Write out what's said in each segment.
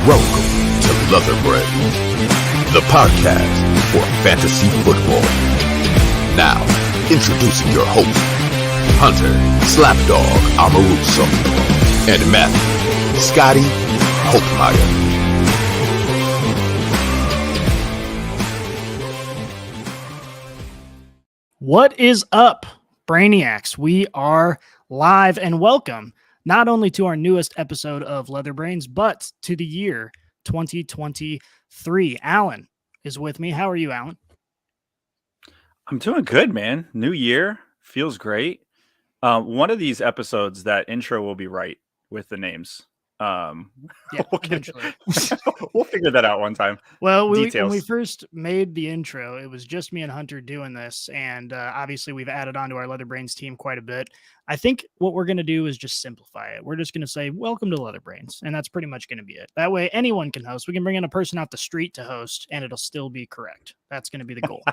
Welcome to Leatherbrains, the podcast for fantasy football. Now, introducing your host, Hunter Slapdog Amaruso, and Matthew Scotty Holtmeyer. What is up, Brainiacs? We are live and welcome not only to our newest episode of Leatherbrains, but to the year 2023. Alan is with me. How are you, Alan? I'm doing good, man. New year feels great. One of these episodes, that intro will be right with the names. Yeah, eventually. We'll figure that out one time. Well, when we first made the intro, it was just me and Hunter doing this, and obviously we've added on to our Leatherbrains team quite a bit. I think what we're going to do is just simplify it. We're just going to say, welcome to Leatherbrains, and that's pretty much going to be it. That way, anyone can host. We can bring in a person off the street to host, and it'll still be correct. That's going to be the goal.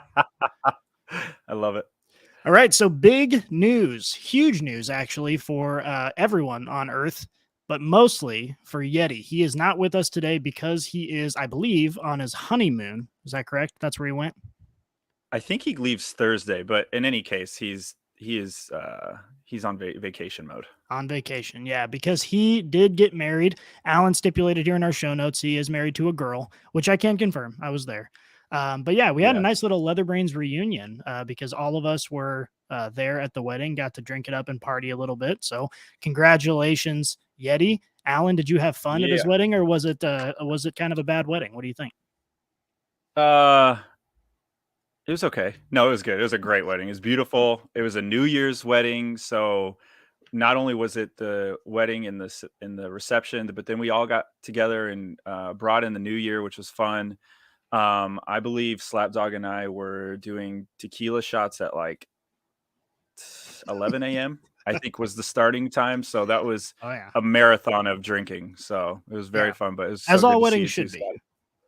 I love it. All right, so big news, huge news, actually, for everyone on Earth, but mostly for Yeti. He is not with us today because he is, I believe, on his honeymoon. Is that correct? That's where he went? I think he leaves Thursday, but in any case, he's on vacation mode. On vacation, yeah, because he did get married. Alan stipulated here in our show notes he is married to a girl, which I can confirm. I was there. But yeah, we had a nice little Leatherbrains reunion because all of us were there at the wedding, got to drink it up and party a little bit. So congratulations, Yeti. Alan, did you have fun at his wedding, or was it kind of a bad wedding? What do you think? It was okay. No, it was good. It was a great wedding. It was beautiful. It was a New Year's wedding, so not only was it the wedding and the reception, but then we all got together and brought in the New Year, which was fun. I believe Slapdog and I were doing tequila shots at like 11 a.m. I think was the starting time. So that was a marathon of drinking. So it was very fun, but it was as all weddings should be.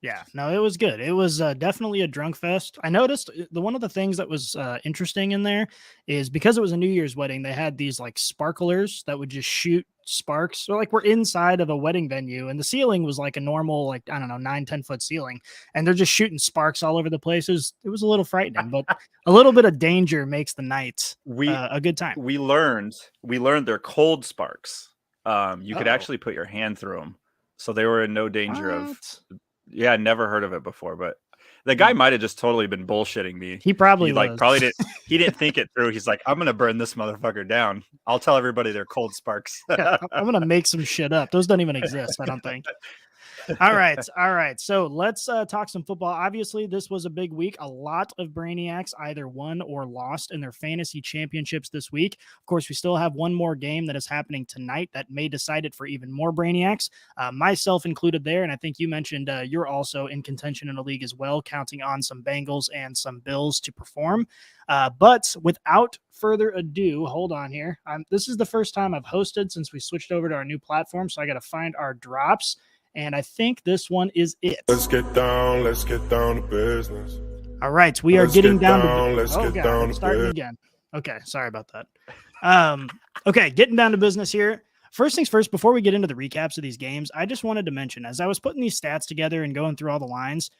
Yeah, no, it was good. It was definitely a drunk fest. I noticed one of the things that was interesting in there is because it was a New Year's wedding, they had these like sparklers that would just shoot sparks. So like we're inside of a wedding venue and the ceiling was like a normal, like, I don't know, 9-10 foot ceiling. And they're just shooting sparks all over the place. It was a little frightening, but a little bit of danger makes the night a good time. We learned they're cold sparks. You could actually put your hand through them. So they were in no danger of... Yeah, never heard of it before, but the guy might have just totally been bullshitting me. He probably was. He didn't think it through. He's like, I'm gonna burn this motherfucker down. I'll tell everybody they're cold sparks. I'm gonna make some shit up. Those don't even exist, I don't think. All right. So let's talk some football. Obviously, this was a big week. A lot of Brainiacs either won or lost in their fantasy championships this week. Of course, we still have one more game that is happening tonight that may decide it for even more Brainiacs, myself included there. And I think you mentioned you're also in contention in a league as well, counting on some Bengals and some Bills to perform. But without further ado, hold on here. This is the first time I've hosted since we switched over to our new platform, so I got to find our drops. And I think this one is it. Let's get down to business. All right, we are getting down to business. Oh, God, starting again. Okay, sorry about that. Okay, getting down to business here. First things first, before we get into the recaps of these games, I just wanted to mention, as I was putting these stats together and going through all the lines,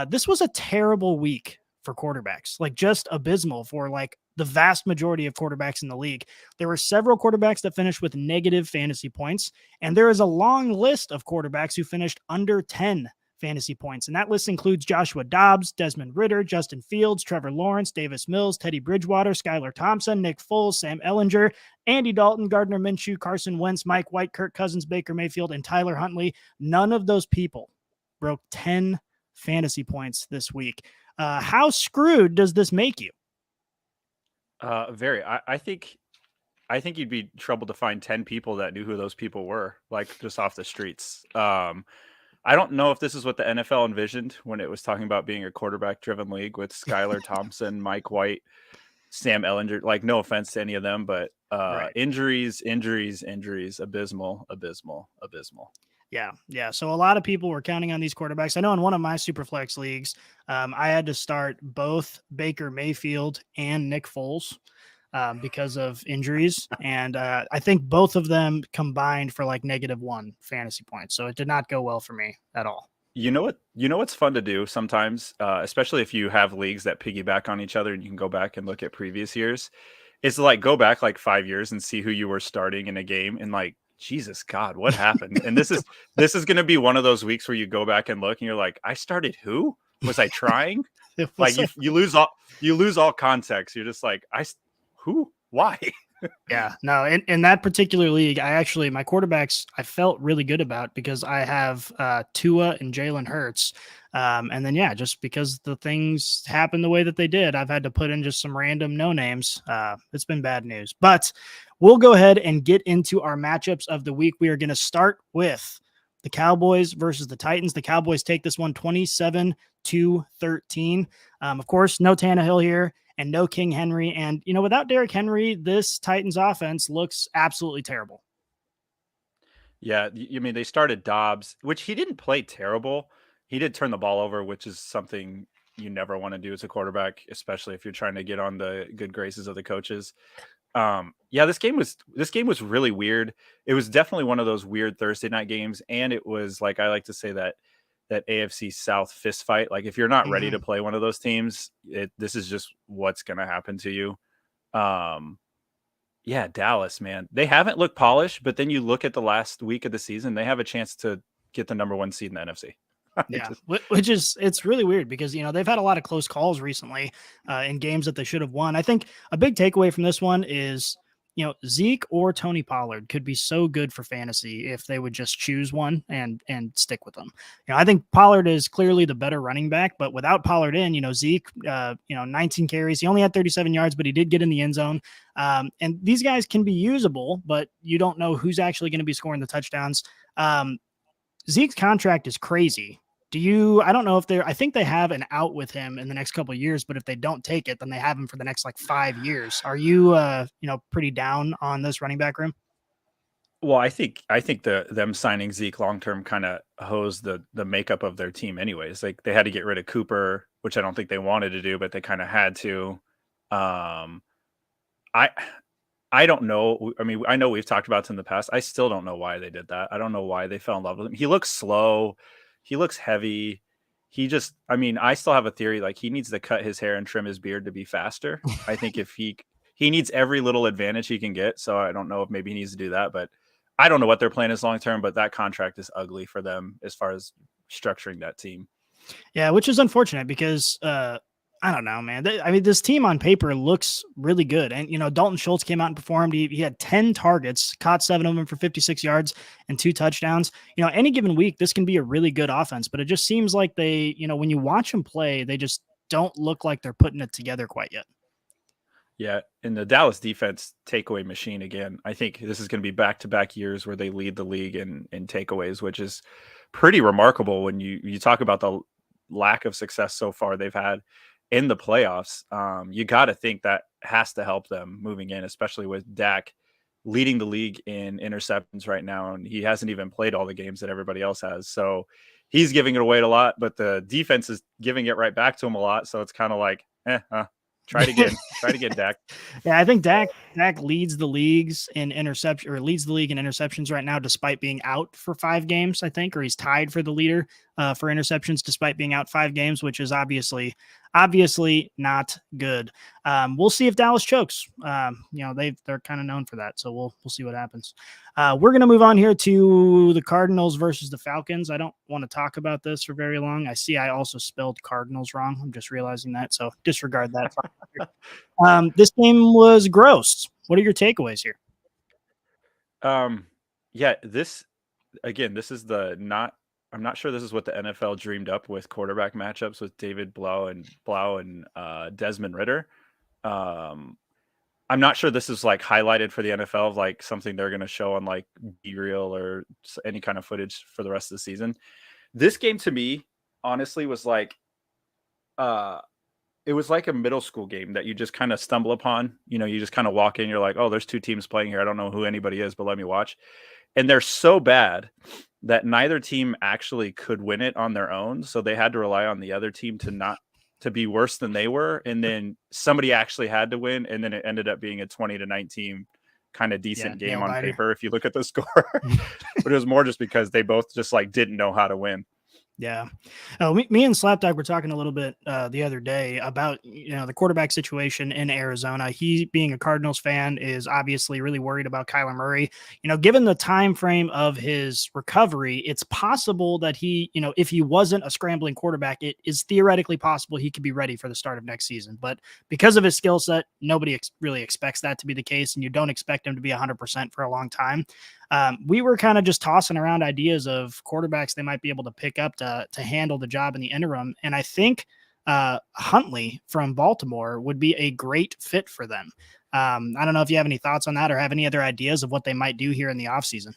this was a terrible week for quarterbacks, like just abysmal for like the vast majority of quarterbacks in the league. There were several quarterbacks that finished with negative fantasy points, and there is a long list of quarterbacks who finished under 10 fantasy points. And that list includes Joshua Dobbs, Desmond Ridder, Justin Fields, Trevor Lawrence, Davis Mills, Teddy Bridgewater, Skylar Thompson, Nick Foles, Sam Ehlinger, Andy Dalton, Gardner Minshew, Carson Wentz, Mike White, Kirk Cousins, Baker Mayfield, and Tyler Huntley. None of those people broke 10 fantasy points this week. How screwed does this make you? Very. I think you'd be trouble to find 10 people that knew who those people were, like just off the streets. I don't know if this is what the NFL envisioned when it was talking about being a quarterback-driven league with Skylar Thompson, Mike White, Sam Ehlinger. Like, no offense to any of them, but injuries, abysmal. Yeah. So a lot of people were counting on these quarterbacks. I know in one of my Superflex leagues, I had to start both Baker Mayfield and Nick Foles. because of injuries. And I think both of them combined for like -1 fantasy points. So it did not go well for me at all. You know what? You know what's fun to do sometimes, especially if you have leagues that piggyback on each other and you can go back and look at previous years, is to like go back like 5 years and see who you were starting in a game and like, Jesus God, what happened? And this is going to be one of those weeks where you go back and look and you're like, I started who? Was I trying? Like you lose all context. You're just like, who? Why? Yeah, no, in that particular league, my quarterbacks I felt really good about because I have Tua and Jalen Hurts. And then, yeah, just because the things happened the way that they did, I've had to put in just some random no names. It's been bad news, but we'll go ahead and get into our matchups of the week. We are going to start with the Cowboys versus the Titans. The Cowboys take this one 27-13. Of course, no Tannehill here and no King Henry. And, without Derrick Henry, this Titans offense looks absolutely terrible. Yeah, I mean, they started Dobbs, which he didn't play terrible. He did turn the ball over, which is something you never want to do as a quarterback, especially if you're trying to get on the good graces of the coaches. Yeah, this game was really weird. It was definitely one of those weird Thursday night games, and it was like I like to say that AFC South fist fight. Like if you're not ready to play one of those teams, this is just what's going to happen to you. Yeah, Dallas, man, they haven't looked polished, but then you look at the last week of the season, they have a chance to get the #1 seed in the NFC. Yeah, which is, it's really weird because, they've had a lot of close calls recently in games that they should have won. I think a big takeaway from this one is, Zeke or Tony Pollard could be so good for fantasy if they would just choose one and stick with them. I think Pollard is clearly the better running back, but without Pollard in, Zeke, 19 carries, he only had 37 yards, but he did get in the end zone. And these guys can be usable, but you don't know who's actually going to be scoring the touchdowns. Zeke's contract is crazy. I don't know if I think they have an out with him in the next couple of years, but if they don't take it, then they have him for the next like 5 years. Are you, pretty down on this running back room? Well, I think them signing Zeke long-term kind of hosed the makeup of their team anyways. Like they had to get rid of Cooper, which I don't think they wanted to do, but they kind of had to. I don't know. I mean, I know we've talked about this in the past. I still don't know why they did that. I don't know why they fell in love with him. He looks slow. He looks heavy. I still have a theory. Like he needs to cut his hair and trim his beard to be faster. I think if he needs every little advantage he can get. So I don't know if maybe he needs to do that, but I don't know what their plan is long-term, but that contract is ugly for them as far as structuring that team. Yeah. Which is unfortunate because, I don't know, man. This team on paper looks really good. And, Dalton Schultz came out and performed. He had 10 targets, caught 7 of them for 56 yards and 2 touchdowns. Any given week, this can be a really good offense, but it just seems like they, when you watch them play, they just don't look like they're putting it together quite yet. Yeah. And the Dallas defense takeaway machine again. I think this is going to be back-to-back years where they lead the league in takeaways, which is pretty remarkable when you talk about the lack of success so far they've had in the playoffs. You got to think that has to help them moving in, especially with Dak leading the league in interceptions right now. And he hasn't even played all the games that everybody else has. So he's giving it away a lot, but the defense is giving it right back to him a lot. So it's kind of like, try it again. Try it again, Dak. Yeah, I think Dak leads the league in interceptions right now, despite being out for 5 games, I think, or he's tied for the leader for interceptions despite being out 5 games, which is obviously not good. We'll see if Dallas chokes. They're kind of known for that, so we'll see what happens. We're going to move on here to the Cardinals versus the Falcons. I don't want to talk about this for very long. I also spelled Cardinals wrong. I'm just realizing that, so disregard that. This game was gross. What are your takeaways here? Yeah, this is I'm not sure this is what the NFL dreamed up with quarterback matchups with David Blau and Desmond Ridder. I'm not sure this is like highlighted for the NFL of like something they're going to show on like B-reel or any kind of footage for the rest of the season. This game to me, honestly, was like, it was like a middle school game that you just kind of stumble upon. You just kind of walk in, you're like, oh, there's 2 teams playing here. I don't know who anybody is, but let me watch. And they're so bad that neither team actually could win it on their own. So they had to rely on the other team to not to be worse than they were, and then somebody actually had to win, and then it ended up being a 20-19 kind of decent game on paper if you look at the score. But it was more just because they both just like didn't know how to win. Yeah. Me and Slapdog were talking a little bit the other day about, the quarterback situation in Arizona. He, being a Cardinals fan, is obviously really worried about Kyler Murray. Given the time frame of his recovery, it's possible that he, if he wasn't a scrambling quarterback, it is theoretically possible he could be ready for the start of next season. But because of his skill set, nobody really expects that to be the case, and you don't expect him to be 100% for a long time. We were kind of just tossing around ideas of quarterbacks they might be able to pick up to handle the job in the interim. And I think Huntley from Baltimore would be a great fit for them. I don't know if you have any thoughts on that or have any other ideas of what they might do here in the offseason.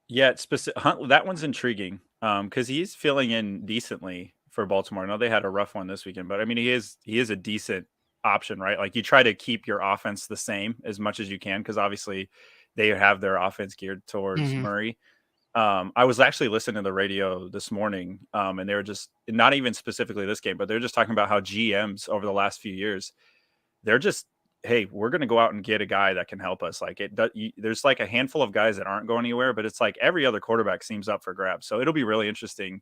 Yeah, that one's intriguing because he's filling in decently for Baltimore. I know they had a rough one this weekend, but I mean, he is a decent option, right? Like you try to keep your offense the same as much as you can because obviously they have their offense geared towards Murray. I was actually listening to the radio this morning, and they were just not even specifically this game, but they're just talking about how GMs over the last few years, they're just, hey, we're going to go out and get a guy that can help us. Like there's like a handful of guys that aren't going anywhere, but it's like every other quarterback seems up for grabs. So it'll be really interesting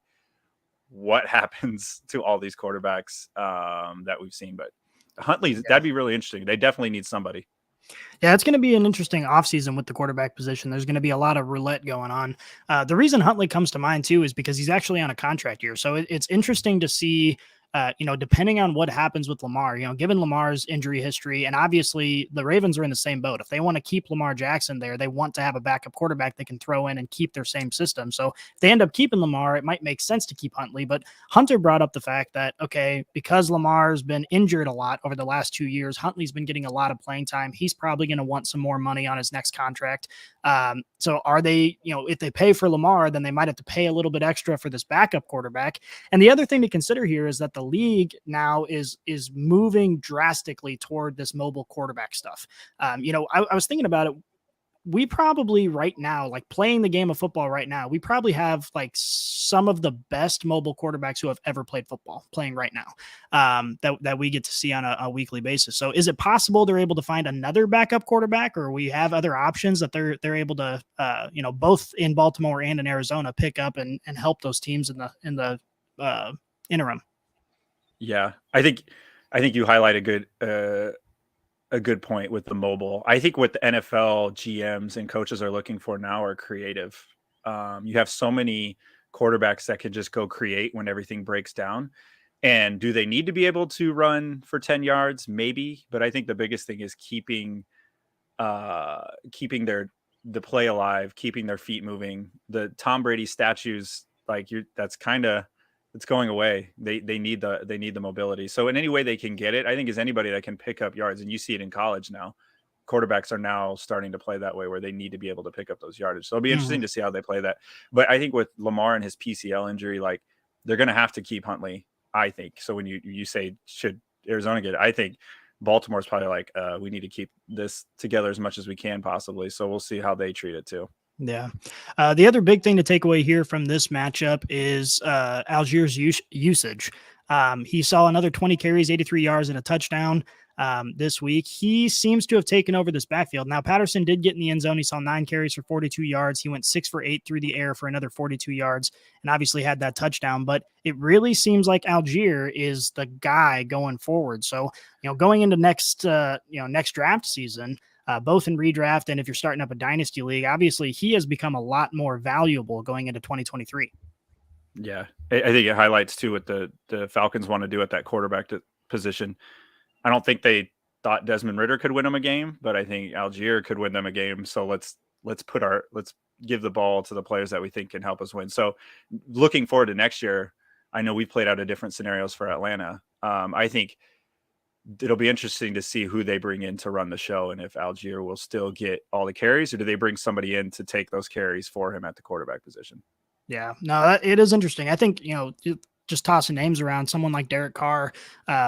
what happens to all these quarterbacks that we've seen. But Huntley, that'd be really interesting. They definitely need somebody. Yeah, it's going to be an interesting offseason with the quarterback position. There's going to be a lot of roulette going on. The reason Huntley comes to mind, too, is because he's actually on a contract year. So it's interesting to see, depending on what happens with Lamar, given Lamar's injury history, and obviously the Ravens are in the same boat. If they want to keep Lamar Jackson there, they want to have a backup quarterback they can throw in and keep their same system. So if they end up keeping Lamar, it might make sense to keep Huntley. But Hunter brought up the fact that, okay, because Lamar's been injured a lot over the last 2 years, Huntley's been getting a lot of playing time. He's probably going to want some more money on his next contract. So are they, if they pay for Lamar, then they might have to pay a little bit extra for this backup quarterback. And the other thing to consider here is that the league now is moving drastically toward this mobile quarterback stuff. I was thinking about it. We probably right now, like playing the game of football right now, we probably have like some of the best mobile quarterbacks who have ever played football playing right now that we get to see on a weekly basis. So is it possible they're able to find another backup quarterback, or we have other options that they're able to, both in Baltimore and in Arizona pick up and help those teams in the interim? Yeah, I think you highlight a good point with the mobile. I think what the NFL GMs and coaches are looking for now are creative. You have so many quarterbacks that can just go create when everything breaks down. And do they need to be able to run for 10 yards? Maybe, but I think the biggest thing is keeping the play alive, keeping their feet moving. The Tom Brady statues, it's going away. They need the mobility. So in any way they can get it, I think is anybody that can pick up yards. And you see it in college now. Quarterbacks are now starting to play that way where they need to be able to pick up those yardage. So it'll be interesting to see how they play that. But I think with Lamar and his PCL injury, like they're going to have to keep Huntley, I think. So when you say, should Arizona get it? I think Baltimore's probably like, we need to keep this together as much as we can possibly. So we'll see how they treat it too. Yeah. The other big thing to take away here from this matchup is Algiers' usage. He saw another 20 carries, 83 yards, and a touchdown this week. He seems to have taken over this backfield. Now, Patterson did get in the end zone. He saw 9 carries for 42 yards. He went 6 for 8 through the air for another 42 yards and obviously had that touchdown. But it really seems like Algier is the guy going forward. So, going into next draft season, both in redraft and if you're starting up a dynasty league, obviously he has become a lot more valuable going into 2023. Yeah, I think it highlights too what the Falcons want to do at that quarterback position. I don't think they thought Desmond Ridder could win them a game, but I think Algier could win them a game. So let's give the ball to the players that we think can help us win. So looking forward to next year, I know we played out of different scenarios for Atlanta. I think it'll be interesting to see who they bring in to run the show and if Algier will still get all the carries or do they bring somebody in to take those carries for him at the quarterback position? Yeah, no, it is interesting. I think, just tossing names around, someone like Derek Carr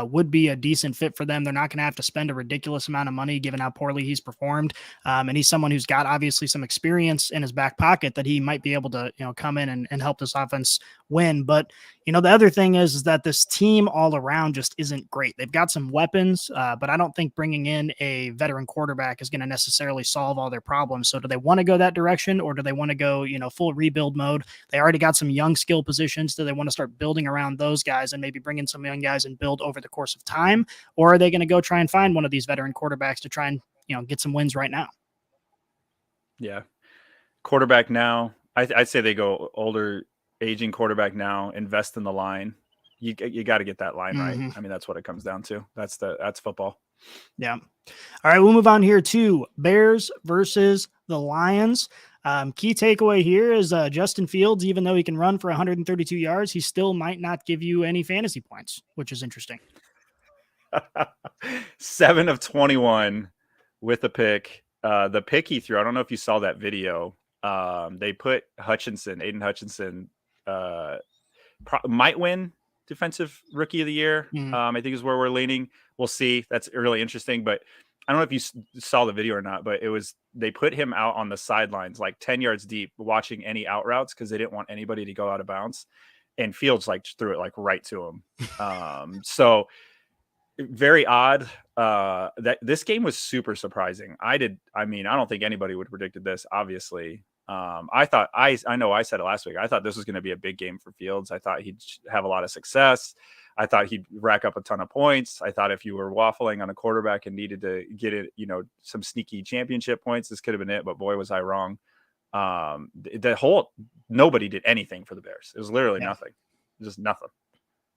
would be a decent fit for them. They're not going to have to spend a ridiculous amount of money given how poorly he's performed. And he's someone who's got obviously some experience in his back pocket that he might be able to, come in and help this offense win. But, the other thing is that this team all around just isn't great. They've got some weapons, but I don't think bringing in a veteran quarterback is going to necessarily solve all their problems. So do they want to go that direction, or do they want to go, full rebuild mode? They already got some young skill positions. Do they want to start building around those guys and maybe bring in some young guys and build over the course of time? Or are they going to go try and find one of these veteran quarterbacks to try and, get some wins right now? Yeah. Quarterback now, I'd say they go older, aging quarterback now, invest in the line. You got to get that line right. I mean, that's what it comes down to. That's football. Yeah. All right, we'll move on here to Bears versus the Lions. Key takeaway here is Justin Fields, even though he can run for 132 yards, he still might not give you any fantasy points, which is interesting. 7 of 21 with a pick. The pick he threw, I don't know if you saw that video. They put Aiden Hutchinson might win defensive rookie of the year. I think is where we're leaning. We'll see. That's really interesting, but I don't know if you saw the video or not, but they put him out on the sidelines, like 10 yards deep, watching any out routes because they didn't want anybody to go out of bounds. And Fields threw it right to him. So very odd. That this game was super surprising. I don't think anybody would have predicted this, obviously. I know I said it last week. I thought this was going to be a big game for Fields. I thought he'd have a lot of success. I thought he'd rack up a ton of points. I thought if you were waffling on a quarterback and needed to get it, some sneaky championship points, this could have been it. But boy, was I wrong. Nobody did anything for the Bears. It was literally nothing, just nothing.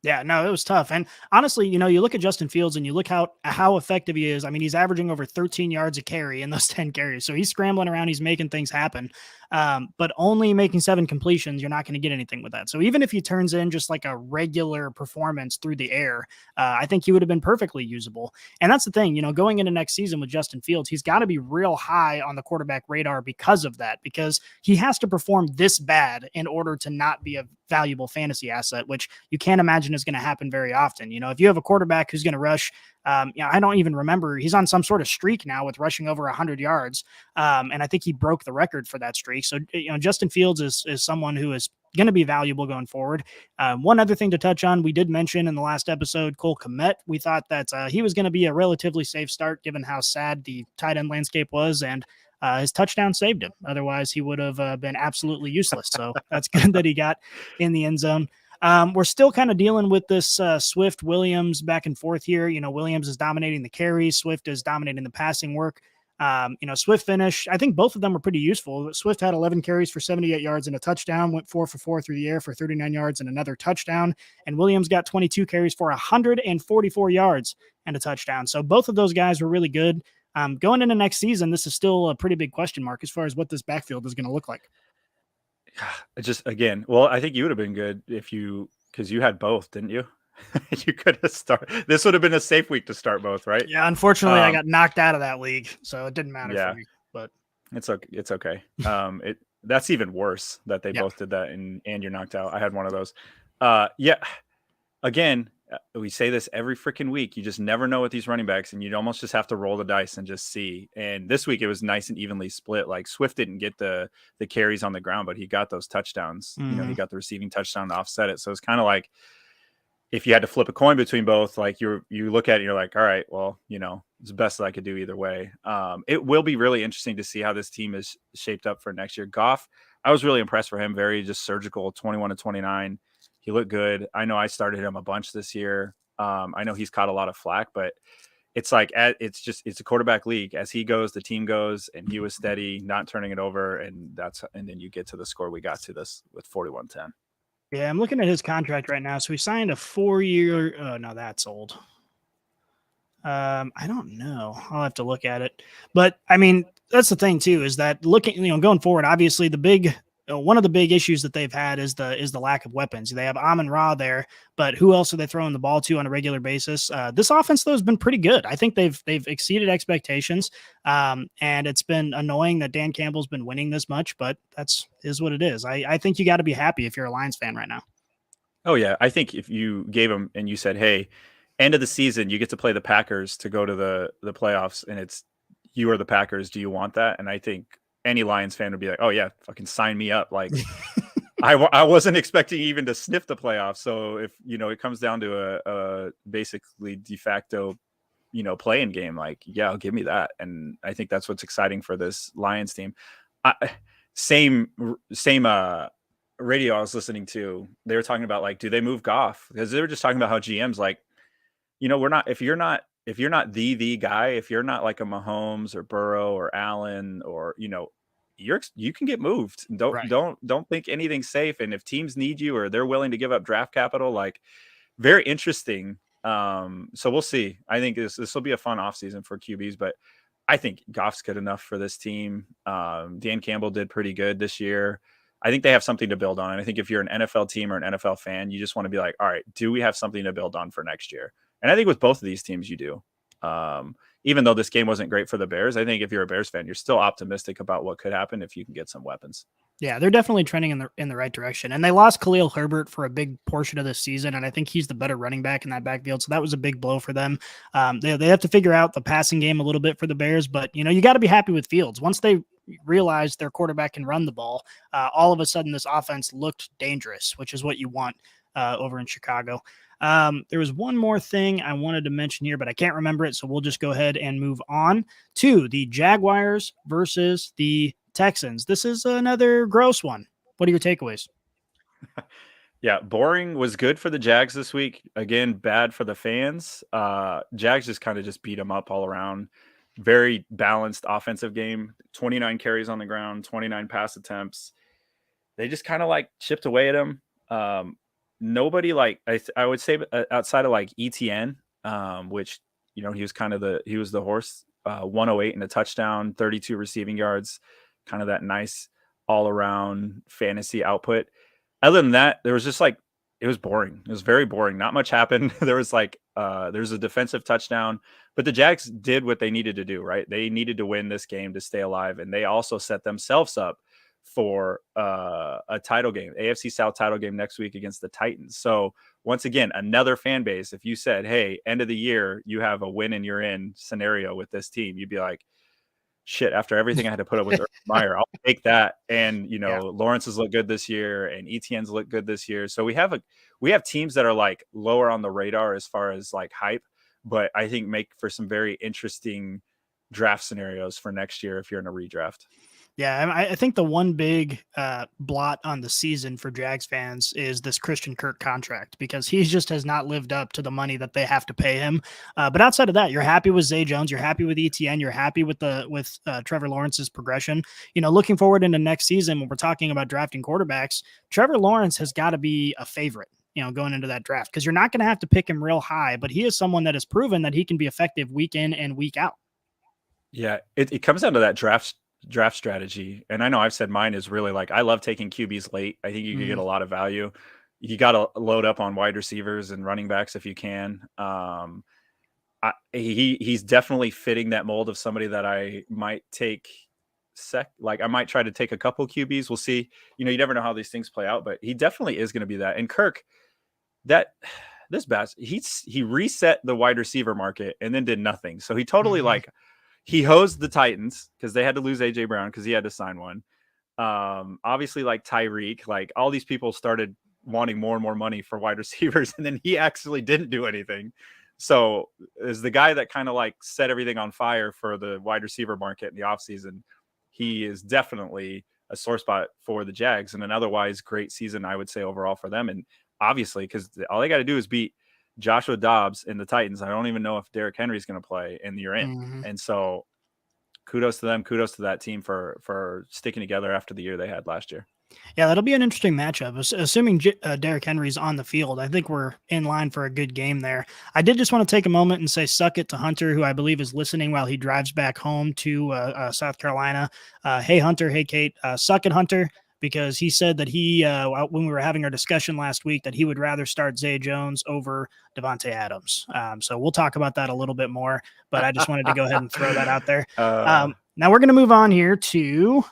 Yeah, no, it was tough. And honestly, you look at Justin Fields and you look how effective he is. I mean, he's averaging over 13 yards a carry in those 10 carries. So he's scrambling around. He's making things happen. But only making 7 completions, you're not going to get anything with that. So even if he turns in just like a regular performance through the air, I think he would have been perfectly usable. And that's the thing, going into next season with Justin Fields, he's got to be real high on the quarterback radar because of that, because he has to perform this bad in order to not be a valuable fantasy asset, which you can't imagine is going to happen very often. If you have a quarterback who's going to rush, I don't even remember, he's on some sort of streak now with rushing over 100 yards. And I think he broke the record for that streak. So, Justin Fields is someone who is going to be valuable going forward. One other thing to touch on, we did mention in the last episode, Cole Kmet. We thought that he was going to be a relatively safe start given how sad the tight end landscape was, and his touchdown saved him. Otherwise, he would have been absolutely useless. So that's good that he got in the end zone. We're still kind of dealing with this Swift Williams back and forth here. Williams is dominating the carries. Swift is dominating the passing work. Swift finish, I think both of them were pretty useful. Swift had 11 carries for 78 yards and a touchdown, went 4 for 4 through the air for 39 yards and another touchdown. And Williams got 22 carries for 144 yards and a touchdown. So both of those guys were really good. Going into next season, this is still a pretty big question mark as far as what this backfield is going to look like. Just again, well, I think you would have been good because you had both, didn't you? You could have started. This would have been a safe week to start both, right? Yeah, unfortunately, I got knocked out of that league, so it didn't matter for me. But it's okay. It's okay. That's even worse that they both did that, and you're knocked out. I had one of those. Again, we say this every freaking week. You just never know with these running backs, and you'd almost just have to roll the dice and just see. And this week it was nice and evenly split. Like Swift didn't get the carries on the ground, but he got those touchdowns. He got the receiving touchdown to offset it. So it's kind of like if you had to flip a coin between both, like you look at it, and you're like, all right, well, it's the best that I could do either way. It will be really interesting to see how this team is shaped up for next year. Goff, I was really impressed for him. Very just surgical, 21 to 29. He looked good. I know I started him a bunch this year. I know he's caught a lot of flack, but it's like it's a quarterback league. As he goes, the team goes, and he was steady, not turning it over, and then you get to the score we got to this with 41-10. Yeah, I'm looking at his contract right now. So he signed a 4-year. Oh no, that's old. I don't know. I'll have to look at it. But I mean, that's the thing too, is that going forward, obviously one of the big issues that they've had is the lack of weapons. They have Amon-Ra there, but who else are they throwing the ball to on a regular basis? This offense though has been pretty good. I think they've exceeded expectations. And it's been annoying that Dan Campbell's been winning this much, but is what it is. I think you got to be happy if you're a Lions fan right now. Oh yeah, I think if you gave him and you said, "Hey, end of the season, you get to play the Packers to go to the playoffs," and it's you are the Packers. Do you want that? And I think any Lions fan would be like, "Oh yeah, fucking sign me up!" Like I wasn't expecting even to sniff the playoffs. So if it comes down to a basically de facto playing game, like yeah, give me that. And I think that's what's exciting for this Lions team. I, same radio I was listening to, they were talking about like, do they move Goff? Because they were just talking about how GM's like, we're not if you're not the guy, if you're not like a Mahomes or Burrow or Allen or you can get moved. Right. Don't think anything's safe. And if teams need you or they're willing to give up draft capital, like very interesting. So we'll see. I think this will be a fun offseason for QBs, but I think Goff's good enough for this team. Dan Campbell did pretty good this year. I think they have something to build on. And I think if you're an NFL team or an NFL fan, you just want to be like, all right, do we have something to build on for next year? And I think with both of these teams, you do. Even though this game wasn't great for the Bears, I think if you're a Bears fan, you're still optimistic about what could happen if you can get some weapons. Yeah, they're definitely trending in the right direction. And they lost Khalil Herbert for a big portion of this season, and I think he's the better running back in that backfield. So that was a big blow for them. They have to figure out the passing game a little bit for the Bears, but you got to be happy with Fields. Once they realized their quarterback can run the ball, all of a sudden this offense looked dangerous, which is what you want over in Chicago. There was one more thing I wanted to mention here, but I can't remember it. So we'll just go ahead and move on to the Jaguars versus the Texans. This is another gross one. What are your takeaways? Yeah, boring was good for the Jags this week. Again, bad for the fans. Jags just kind of just beat them up all around. Very balanced offensive game. 29 carries on the ground, 29 pass attempts. They just kind of like chipped away at them. Nobody like I would say outside of like ETN, which he was kind of the horse. 108 and a touchdown, 32 receiving yards, kind of that nice all around fantasy output. Other than that, there was just like it was boring. It was very boring. Not much happened. There was a defensive touchdown, but the Jags did what they needed to do. Right, they needed to win this game to stay alive, and they also set themselves up for a title game, AFC South title game next week against the Titans. So once again, another fan base, if you said, hey, end of the year, you have a win and you're in scenario with this team, you'd be like, shit, after everything I had to put up with Urban Meyer, I'll take that. And, Lawrence has looked good this year and ETN's looked good this year. So we have teams that are like lower on the radar as far as like hype, but I think make for some very interesting draft scenarios for next year if you're in a redraft. Yeah, I think the one big blot on the season for Jags fans is this Christian Kirk contract, because he just has not lived up to the money that they have to pay him. But outside of that, you're happy with Zay Jones, you're happy with ETN, you're happy with Trevor Lawrence's progression. Looking forward into next season when we're talking about drafting quarterbacks, Trevor Lawrence has got to be a favorite, going into that draft, because you're not going to have to pick him real high, but he is someone that has proven that he can be effective week in and week out. Yeah, it comes down to that draft strategy. And I know I've said mine is really like, I love taking QBs late. I think you can get a lot of value. You got to load up on wide receivers and running backs if you can. He's definitely fitting that mold of somebody that I might take I might try to take a couple QBs. We'll see. You never know how these things play out, but he definitely is going to be that. And Kirk, he reset the wide receiver market and then did nothing. So he totally he hosed the Titans because they had to lose AJ Brown because he had to sign one. Obviously, like Tyreek, like all these people started wanting more and more money for wide receivers, and then he actually didn't do anything. So as the guy that kind of like set everything on fire for the wide receiver market in the offseason, he is definitely a sore spot for the Jags and an otherwise great season, I would say, overall for them. And obviously, because all they got to do is beat Joshua Dobbs and the Titans. I don't even know if Derrick Henry is going to play, and you're in. Mm-hmm. And so kudos to them. Kudos to that team for sticking together after the year they had last year. Yeah, that'll be an interesting matchup. Assuming Derrick Henry's on the field, I think we're in line for a good game there. I did just want to take a moment and say suck it to Hunter, who I believe is listening while he drives back home to South Carolina. Hey, Hunter. Hey, Kate. Suck it, Hunter, because he said that when we were having our discussion last week, that he would rather start Zay Jones over Devontae Adams. So we'll talk about that a little bit more, but I just wanted to go ahead and throw that out there. Now we're going to move on here to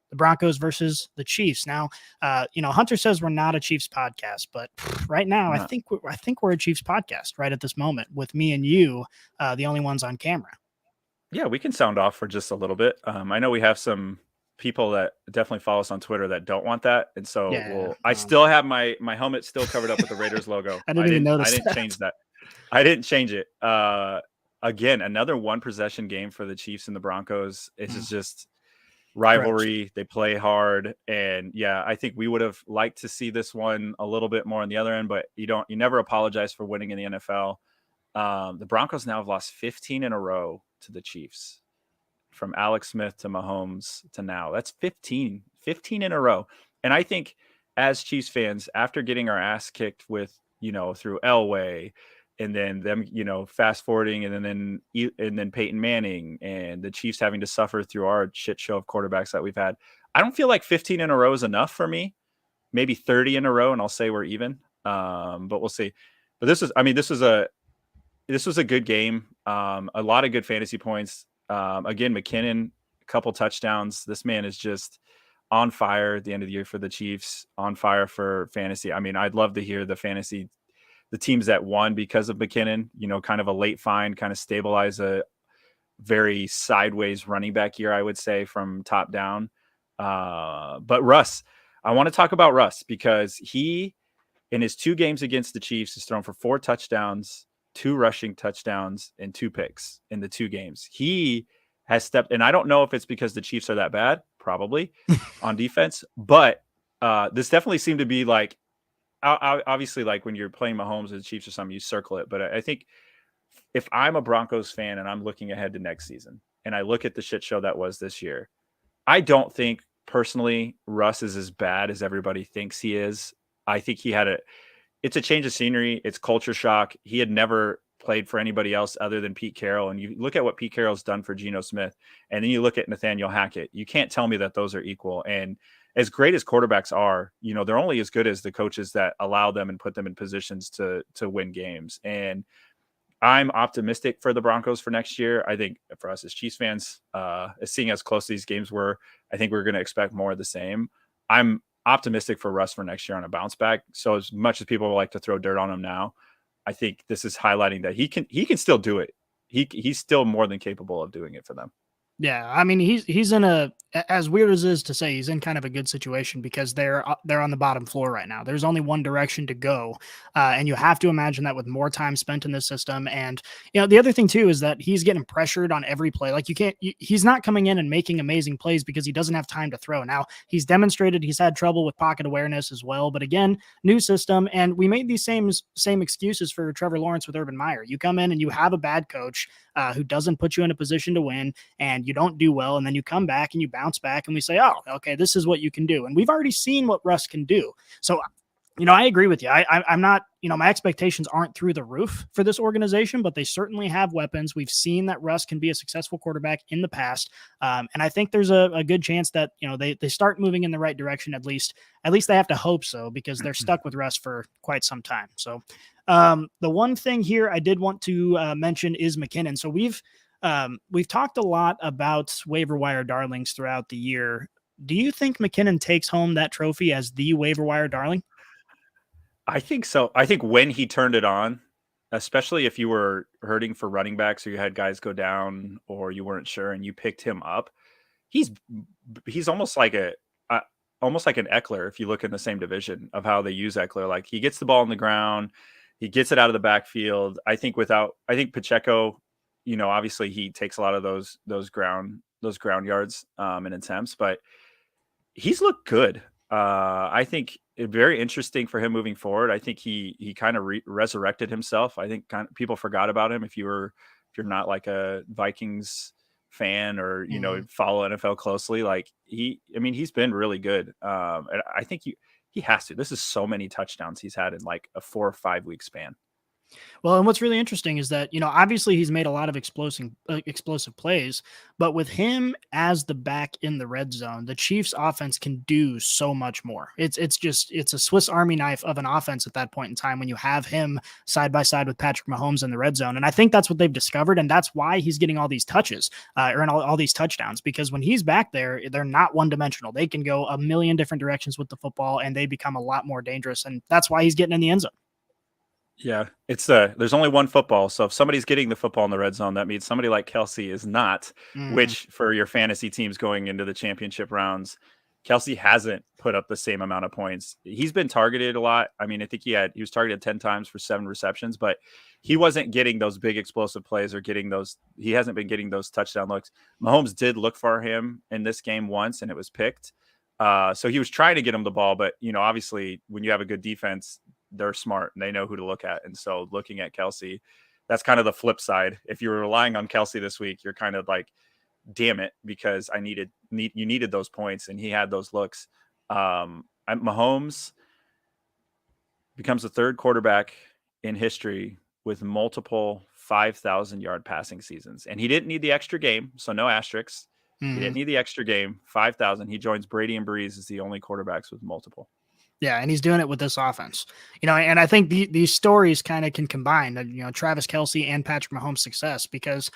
the Broncos versus the Chiefs. Now, Hunter says we're not a Chiefs podcast, but right now I think we're a Chiefs podcast right at this moment with me and you, the only ones on camera. Yeah, we can sound off for just a little bit. I know we have some people that definitely follow us on Twitter that don't want that, and so I still have my helmet still covered up with the Raiders logo. I didn't even notice. I didn't change that. I didn't change it. Again, another one possession game for the Chiefs and the Broncos. It's just rivalry. Correct. They play hard, and I think we would have liked to see this one a little bit more on the other end, but you never apologize for winning in the NFL. The Broncos now have lost 15 in a row to the Chiefs, from Alex Smith to Mahomes to now. That's 15 in a row. And I think as Chiefs fans, after getting our ass kicked with, through Elway, and then them, fast forwarding, and then Peyton Manning, and the Chiefs having to suffer through our shit show of quarterbacks that we've had, I don't feel like 15 in a row is enough for me. Maybe 30 in a row, and I'll say we're even. But we'll see. But this was a good game. A lot of good fantasy points. Again, McKinnon, a couple touchdowns. This man is just on fire at the end of the year for the Chiefs, on fire for fantasy. I mean, I'd love to hear the teams that won because of McKinnon, kind of a late find, kind of stabilize a very sideways running back year, I would say, from top down. But Russ, I want to talk about Russ because he, in his 2 games against the Chiefs, has thrown for 4 touchdowns, 2 rushing touchdowns, and 2 picks in the 2 games. He has stepped, and I don't know if it's because the Chiefs are that bad, probably, on defense, but this definitely seemed to be like, obviously, like when you're playing Mahomes or the Chiefs or something, you circle it. But I think if I'm a Broncos fan and I'm looking ahead to next season, and I look at the shit show that was this year, I don't think personally Russ is as bad as everybody thinks he is. I think it's a change of scenery. It's culture shock. He had never played for anybody else other than Pete Carroll. And you look at what Pete Carroll's done for Geno Smith, and then you look at Nathaniel Hackett. You can't tell me that those are equal. And as great as quarterbacks are, they're only as good as the coaches that allow them and put them in positions to win games. And I'm optimistic for the Broncos for next year. I think for us as Chiefs fans, seeing as close these games were, I think we're going to expect more of the same. I'm optimistic for Russ for next year on a bounce back. So as much as people would like to throw dirt on him now, I think this is highlighting that he can still do it. He's still more than capable of doing it for them. Yeah, I mean, he's in as weird as it is to say, he's in kind of a good situation because they're on the bottom floor right now. There's only one direction to go, and you have to imagine that with more time spent in the system. And the other thing too is that he's getting pressured on every play. Like he's not coming in and making amazing plays because he doesn't have time to throw. Now he's demonstrated he's had trouble with pocket awareness as well. But again, new system, and we made these same excuses for Trevor Lawrence with Urban Meyer. You come in and you have a bad coach who doesn't put you in a position to win, and you don't do well, and then you come back and you bounce back, and we say, oh, okay, this is what you can do. And we've already seen what Russ can do. So, I agree with you. I'm not, my expectations aren't through the roof for this organization, but they certainly have weapons. We've seen that Russ can be a successful quarterback in the past. And I think there's a good chance that, they start moving in the right direction. At least they have to hope so, because they're stuck with Russ for quite some time. So the one thing here I did want to mention is McKinnon. So we've talked a lot about waiver wire darlings throughout the year. Do you think McKinnon takes home that trophy as the waiver wire darling? I think so. I think when he turned it on, especially if you were hurting for running backs or you had guys go down or you weren't sure and you picked him up, he's almost like an Eckler. If you look in the same division of how they use Eckler, like he gets the ball on the ground, he gets it out of the backfield. I think Pacheco, obviously he takes a lot of those ground yards and attempts, but he's looked good. I think it's very interesting for him moving forward. I think he kind of resurrected himself. I think people forgot about him. If you're not like a Vikings fan or follow NFL closely, like he's been really good. And I think he has to. This is so many touchdowns he's had in like a 4 or 5 week span. Well, and what's really interesting is that, obviously he's made a lot of explosive plays, but with him as the back in the red zone, the Chiefs offense can do so much more. It's a Swiss Army knife of an offense at that point in time when you have him side by side with Patrick Mahomes in the red zone. And I think that's what they've discovered. And that's why he's getting all these touches or in all these touchdowns, because when he's back there, they're not one dimensional. They can go a million different directions with the football and they become a lot more dangerous. And that's why he's getting in the end zone. Yeah, there's only one football. So if somebody's getting the football in the red zone, that means somebody like Kelsey is not, which for your fantasy teams going into the championship rounds, Kelsey hasn't put up the same amount of points. He's been targeted a lot. I mean, I think he was targeted 10 times for 7 receptions, but he wasn't getting those big explosive plays or he hasn't been getting those touchdown looks. Mahomes did look for him in this game once and it was picked. So he was trying to get him the ball, but obviously when you have a good defense, they're smart and they know who to look at. And so looking at Kelsey, that's kind of the flip side. If you were relying on Kelsey this week, you're kind of like, damn it, because you needed those points and he had those looks. Mahomes becomes the third quarterback in history with multiple 5,000 yard passing seasons. And he didn't need the extra game. So no asterisks. He didn't need the extra game. 5,000. He joins Brady and Breeze as the only quarterbacks with multiple. Yeah, and he's doing it with this offense. And I think these stories kind of can combine, Travis Kelce and Patrick Mahomes' success because,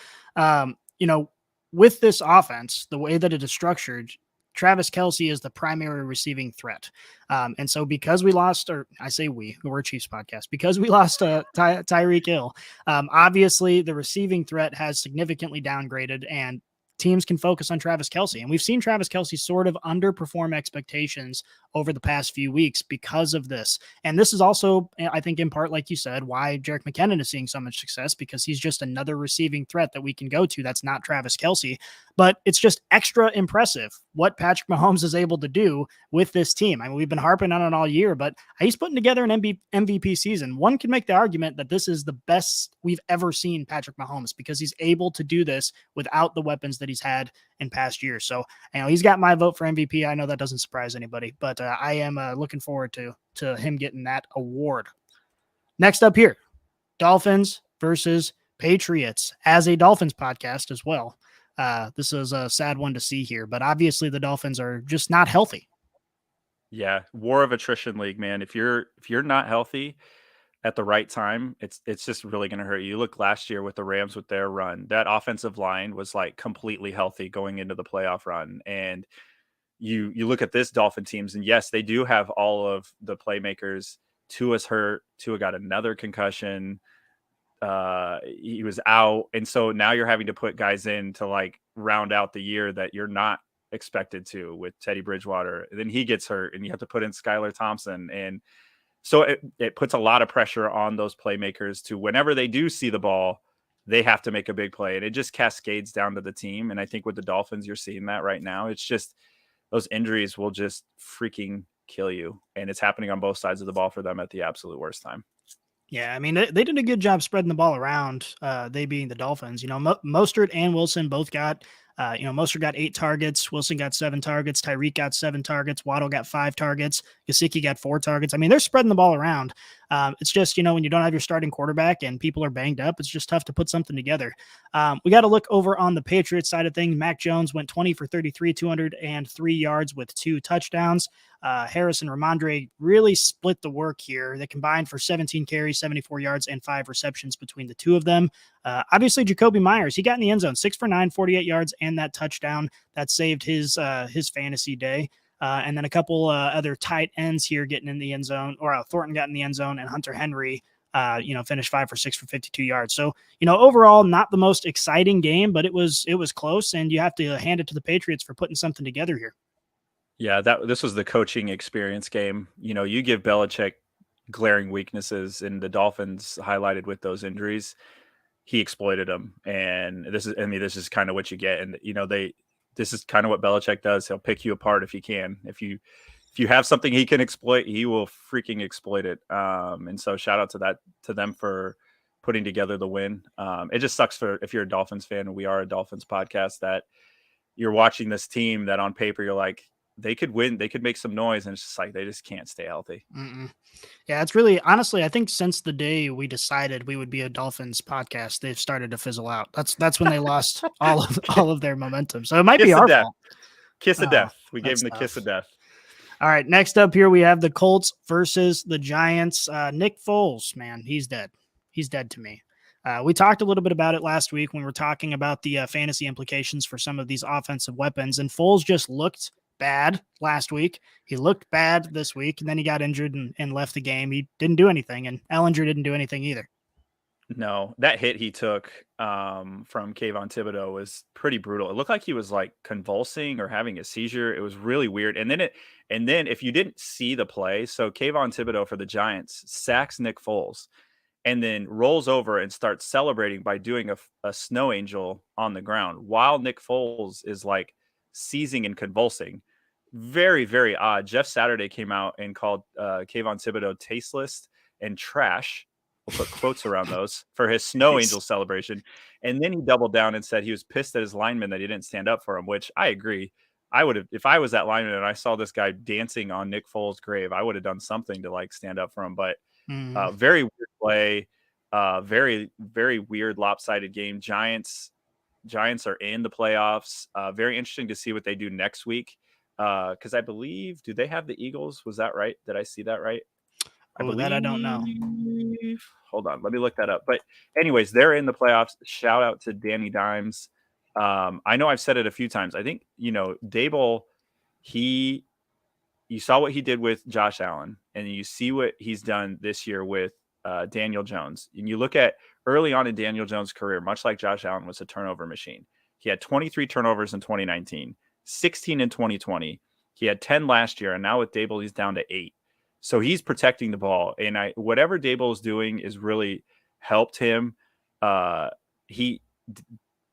with this offense, the way that it is structured, Travis Kelce is the primary receiving threat. And so because we lost, or I say we're a Chiefs podcast, because we lost Tyreek Hill, obviously the receiving threat has significantly downgraded and teams can focus on Travis Kelce. And we've seen Travis Kelce sort of underperform expectations over the past few weeks because of this. And this is also, I think, in part, like you said, why Jerick McKinnon is seeing so much success, because he's just another receiving threat that we can go to that's not Travis Kelce. But it's just extra impressive what Patrick Mahomes is able to do with this team. I mean, we've been harping on it all year, but he's putting together an MVP season. One can make the argument that this is the best we've ever seen Patrick Mahomes because he's able to do this without the weapons that he's had in past years. So, he's got my vote for MVP. I know that doesn't surprise anybody, but I am looking forward to him getting that award. Next up here, Dolphins versus Patriots. As a Dolphins podcast as well, this is a sad one to see here, but obviously the Dolphins are just not healthy. Yeah, war of attrition league, man. If you're not healthy at the right time, it's just really going to hurt you. You look last year with the Rams with their run, that offensive line was like completely healthy going into the playoff run. And you look at this Dolphin teams, and yes, they do have all of the playmakers. Tua's hurt. Tua got another concussion. He was out. And so now you're having to put guys in to like round out the year that you're not expected to with Teddy Bridgewater. And then he gets hurt and you have to put in Skylar Thompson. And so it puts a lot of pressure on those playmakers to whenever they do see the ball, they have to make a big play. And it just cascades down to the team. And I think with the Dolphins, you're seeing that right now. It's just those injuries will just freaking kill you. And it's happening on both sides of the ball for them at the absolute worst time. Yeah, I mean, they did a good job spreading the ball around, they being the Dolphins. Mostert and Wilson both got Mostert got 8 targets. Wilson got 7 targets. Tyreek got 7 targets. Waddle got 5 targets. Gesicki got 4 targets. I mean, they're spreading the ball around. It's just, when you don't have your starting quarterback and people are banged up, it's just tough to put something together. We got to look over on the Patriots side of things. Mac Jones went 20 for 33, 203 yards with 2 touchdowns. Harris and Ramondre really split the work here. They combined for 17 carries, 74 yards, and 5 receptions between the two of them. Obviously, Jacoby Myers, he got in the end zone, 6 for 9, 48 yards, and that touchdown that saved his fantasy day. And then a couple other tight ends here getting in the end zone, or Thornton got in the end zone, and Hunter Henry, finished 5 for 6 for 52 yards. So, overall, not the most exciting game, but it was close, and you have to hand it to the Patriots for putting something together here. Yeah, this was the coaching experience game. You give Belichick glaring weaknesses, and the Dolphins highlighted with those injuries. He exploited them, and this is kind of what you get. And this is kind of what Belichick does. He'll pick you apart if he can. If you have something he can exploit, he will freaking exploit it. And so shout out to them for putting together the win. It just sucks if you're a Dolphins fan, and we are a Dolphins podcast, that you're watching this team that on paper you're like, they could win. They could make some noise, and it's just like they just can't stay healthy. Yeah, it's really honestly, I think since the day we decided we would be a Dolphins podcast, they've started to fizzle out. That's when they lost all of their momentum. So it might be our fault. Kiss of death. We gave that's them the kiss of death. All right, next up here we have the Colts versus the Giants. Nick Foles, man, he's dead. He's dead to me. We talked a little bit about it last week when we were talking about the fantasy implications for some of these offensive weapons, and Foles just looked bad last week. He looked bad this week, and then he got injured and left the game. He didn't do anything, and Ellinger didn't do anything either. No, that hit he took from Kayvon Thibodeau was pretty brutal. It looked like he was like convulsing or having a seizure. It was really weird. And then if you didn't see the play, so Kayvon Thibodeau for the Giants sacks Nick Foles and then rolls over and starts celebrating by doing a snow angel on the ground while Nick Foles is like seizing and convulsing. Very, very odd. Jeff Saturday came out and called Kayvon Thibodeau tasteless and trash. We'll put quotes around those for his snow angel celebration. And then he doubled down and said he was pissed at his lineman that he didn't stand up for him, which I agree. I would have, if I was that lineman and I saw this guy dancing on Nick Foles' grave, I would have done something to like stand up for him. But very weird play, very, very weird lopsided game. Giants are in the playoffs. Very interesting to see what they do next week. Because I believe, do they have the Eagles? Was that right? Did I see that right? That I don't know. Hold on, let me look that up. But anyways, they're in the playoffs. Shout out to Danny Dimes. I know I've said it a few times. I think, Dable, you saw what he did with Josh Allen, and you see what he's done this year with Daniel Jones. And you look at early on in Daniel Jones' career, much like Josh Allen was a turnover machine. He had 23 turnovers in 2019, 16 in 2020. He had 10 last year, and now with Dable, he's down to 8. So he's protecting the ball, and whatever Dable is doing is really helped him. He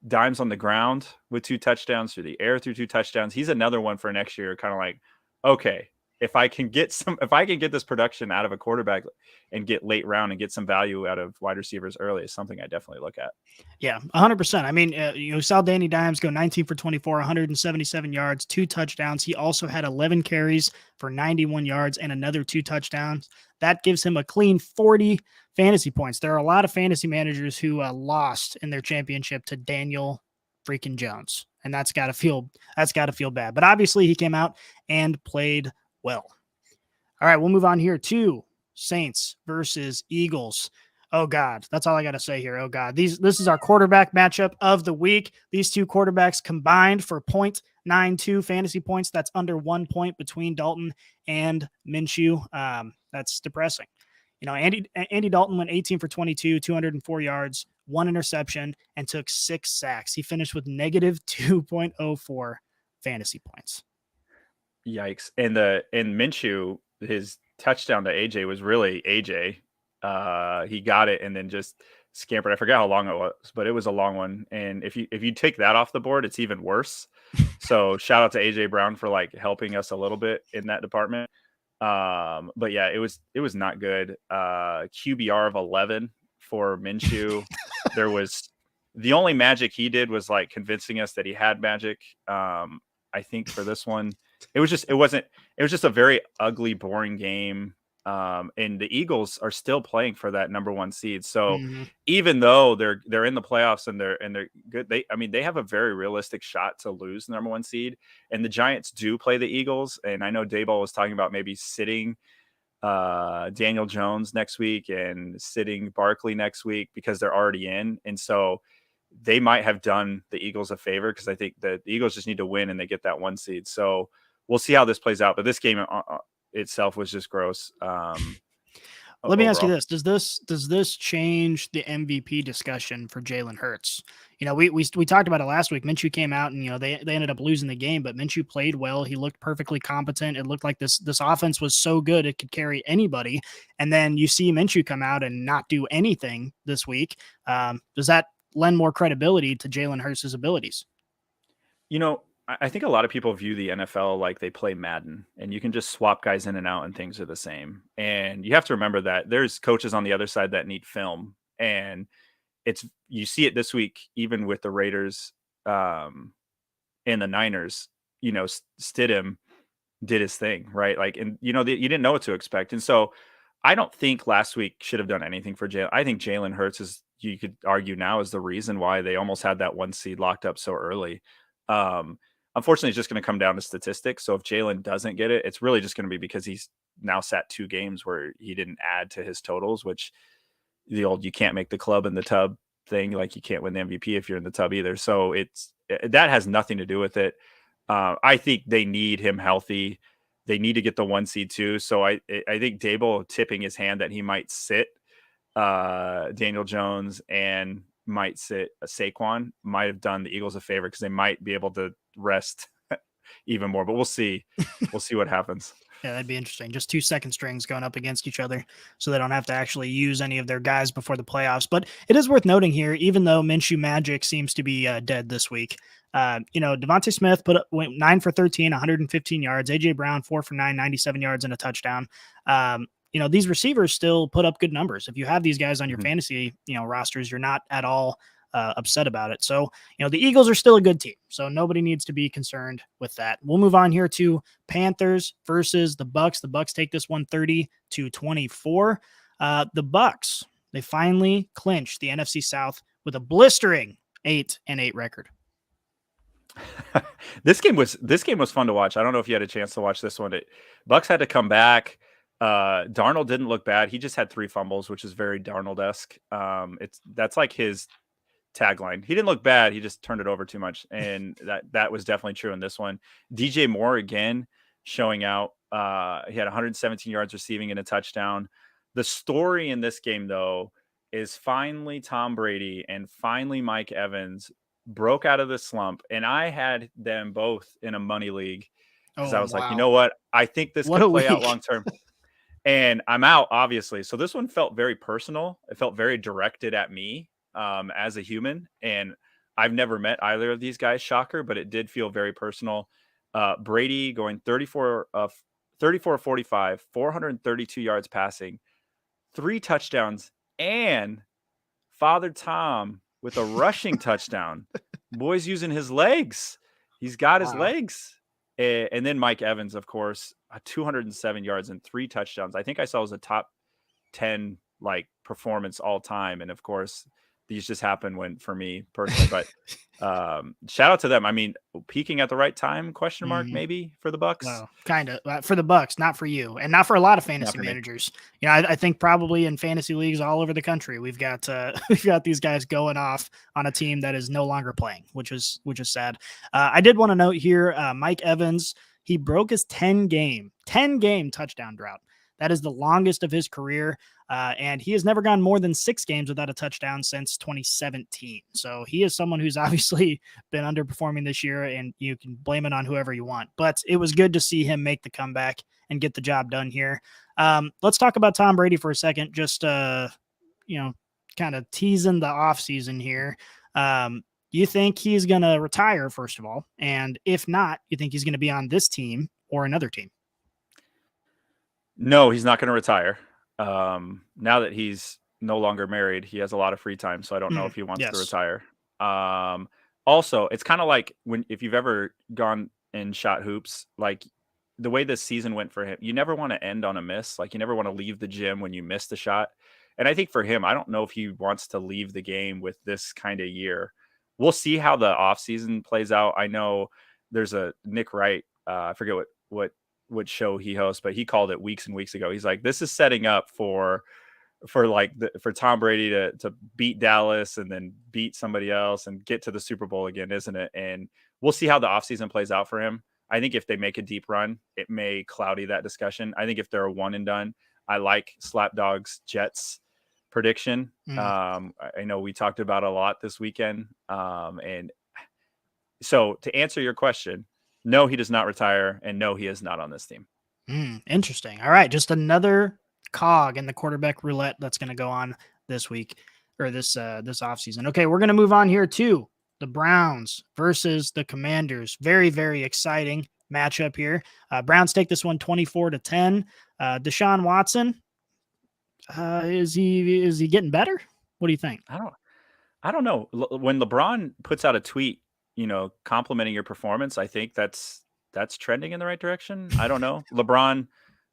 dimes on the ground with 2 touchdowns, through the air through 2 touchdowns. He's another one for next year. Kind of like, okay, if I can get this production out of a quarterback and get late round and get some value out of wide receivers early, is something I definitely look at. Yeah, 100%. I mean, you saw Danny Dimes go 19 for 24, 177 yards, 2 touchdowns. He also had 11 carries for 91 yards and another 2 touchdowns. That gives him a clean 40 fantasy points. There are a lot of fantasy managers who lost in their championship to Daniel freaking Jones, and that's got to feel bad. But obviously, he came out and played well. All right, we'll move on here to Saints versus Eagles. Oh God, that's all I got to say here. Oh God, this is our quarterback matchup of the week. These two quarterbacks combined for 0.92 fantasy points. That's under 1 point between Dalton and Minshew. That's depressing. Andy Dalton went 18 for 22, 204 yards, 1 interception, and took 6 sacks. He finished with negative 2.04 fantasy points. Yikes. And Minshew, his touchdown to AJ was really AJ. He got it and then just scampered. I forget how long it was, but it was a long one. And if you take that off the board, it's even worse. So shout out to AJ Brown for like helping us a little bit in that department. But yeah, it was not good. QBR of 11 for Minshew. There was the only magic he did was like convincing us that he had magic. I think for this one, it was just a very ugly, boring game. And the Eagles are still playing for that number 1 seed. So even though they're in the playoffs and they're good, they have a very realistic shot to lose the number 1 seed. And the Giants do play the Eagles. And I know Daboll was talking about maybe sitting Daniel Jones next week and sitting Barkley next week because they're already in. And so they might have done the Eagles a favor because I think the Eagles just need to win and they get that 1 seed. So we'll see how this plays out. But this game itself was just gross. Let me ask you this: Does this change the MVP discussion for Jalen Hurts? We talked about it last week. Minshew came out and they ended up losing the game, but Minshew played well. He looked perfectly competent. It looked like this offense was so good it could carry anybody. And then you see Minshew come out and not do anything this week. Does that lend more credibility to Jalen Hurts' abilities? I think a lot of people view the NFL like they play Madden and you can just swap guys in and out and things are the same. And you have to remember that there's coaches on the other side that need film. And you see it this week, even with the Raiders and the Niners, Stidham did his thing, right? Like, and you didn't know what to expect. And so I don't think last week should have done anything for Jalen. I think Jalen Hurts is, you could argue now, is the reason why they almost had that 1 seed locked up so early. Unfortunately, it's just going to come down to statistics. So if Jalen doesn't get it, it's really just going to be because he's now sat 2 games where he didn't add to his totals, which the old, you can't make the club in the tub thing. Like, you can't win the MVP if you're in the tub either. So that has nothing to do with it. I think they need him healthy. They need to get the 1 seed too. So I think Dable tipping his hand that he might sit Daniel Jones and might sit Saquon might have done the Eagles a favor, because they might be able to rest even more. But we'll see. We'll see what happens. Yeah, that'd be interesting. Just 2 second strings going up against each other, so they don't have to actually use any of their guys before the playoffs. But it is worth noting here, even though Minshew Magic seems to be dead this week, Devontae Smith went 9 for 13, 115 yards. AJ Brown 4 for 9, 97 yards and a touchdown. These receivers still put up good numbers. If you have these guys on your fantasy, rosters, you're not at all upset about it. So, the Eagles are still a good team, so nobody needs to be concerned with that. We'll move on here to Panthers versus the Bucks. The Bucks take this one 30-24. The Bucks, they finally clinched the NFC South with a blistering 8-8 record. This game was fun to watch. I don't know if you had a chance to watch this one. Bucks had to come back. Darnold didn't look bad. He just had 3 fumbles, which is very Darnold-esque. That's like his tagline. He didn't look bad. He just turned it over too much. And that was definitely true in this one. DJ Moore again showing out. He had 117 yards receiving and a touchdown. The story in this game, though, is finally Tom Brady and finally Mike Evans broke out of the slump. And I had them both in a money league, because I was like, you know what? I think this could play out long term. And I'm out, obviously. So this one felt very personal. It felt very directed at me as a human. And I've never met either of these guys, shocker, but it did feel very personal. Brady going 34-45, 432 yards passing, 3 touchdowns, and Father Tom with a rushing touchdown. Boy's using his legs. He's got his legs. And then Mike Evans, of course, 207 yards and 3 touchdowns. I think I saw it was a top 10 performance all time. And of course, these just happen for me personally. But shout out to them. I mean, peaking at the right time? Question mark maybe for the Bucks. Well, kind of for the Bucks, not for you, and not for a lot of fantasy managers. I think probably in fantasy leagues all over the country, we've got these guys going off on a team that is no longer playing, which is sad. I did want to note here, Mike Evans, he broke his 10-game touchdown drought. That is the longest of his career. And he has never gone more than 6 games without a touchdown since 2017. So he is someone who's obviously been underperforming this year, and you can blame it on whoever you want. But it was good to see him make the comeback and get the job done here. Let's talk about Tom Brady for a second, just, kind of teasing the offseason here. You think he's going to retire, first of all? And if not, you think he's going to be on this team or another team? No, he's not going to retire. Now that he's no longer married, he has a lot of free time, so I don't know if he wants to retire. Also, it's kind of like if you've ever gone and shot hoops, like the way this season went for him, you never want to end on a miss. Like, you never want to leave the gym when you miss the shot. And I think for him, I don't know if he wants to leave the game with this kind of year. We'll see how the offseason plays out. I know there's a Nick Wright, I forget what show he hosts, but he called it weeks and weeks ago. He's like, this is setting up for Tom Brady to beat Dallas and then beat somebody else and get to the Super Bowl again, isn't it? And we'll see how the offseason plays out for him. I think if they make a deep run, it may cloudy that discussion. I think if they're a one and done, I like Slapdog's Jets prediction. I know we talked about a lot this weekend. And so to answer your question, no, he does not retire, and no, he is not on this team. Interesting. All right, just another cog in the quarterback roulette that's going to go on this week, or this offseason. Okay, we're going to move on here to the Browns versus the Commanders. Very, very exciting matchup here. Browns take this one 24-10. Deshaun Watson, is he getting better? What do you think? I don't know. When LeBron puts out a tweet, complimenting your performance, I think that's that's trending in the right direction. I don't know. LeBron,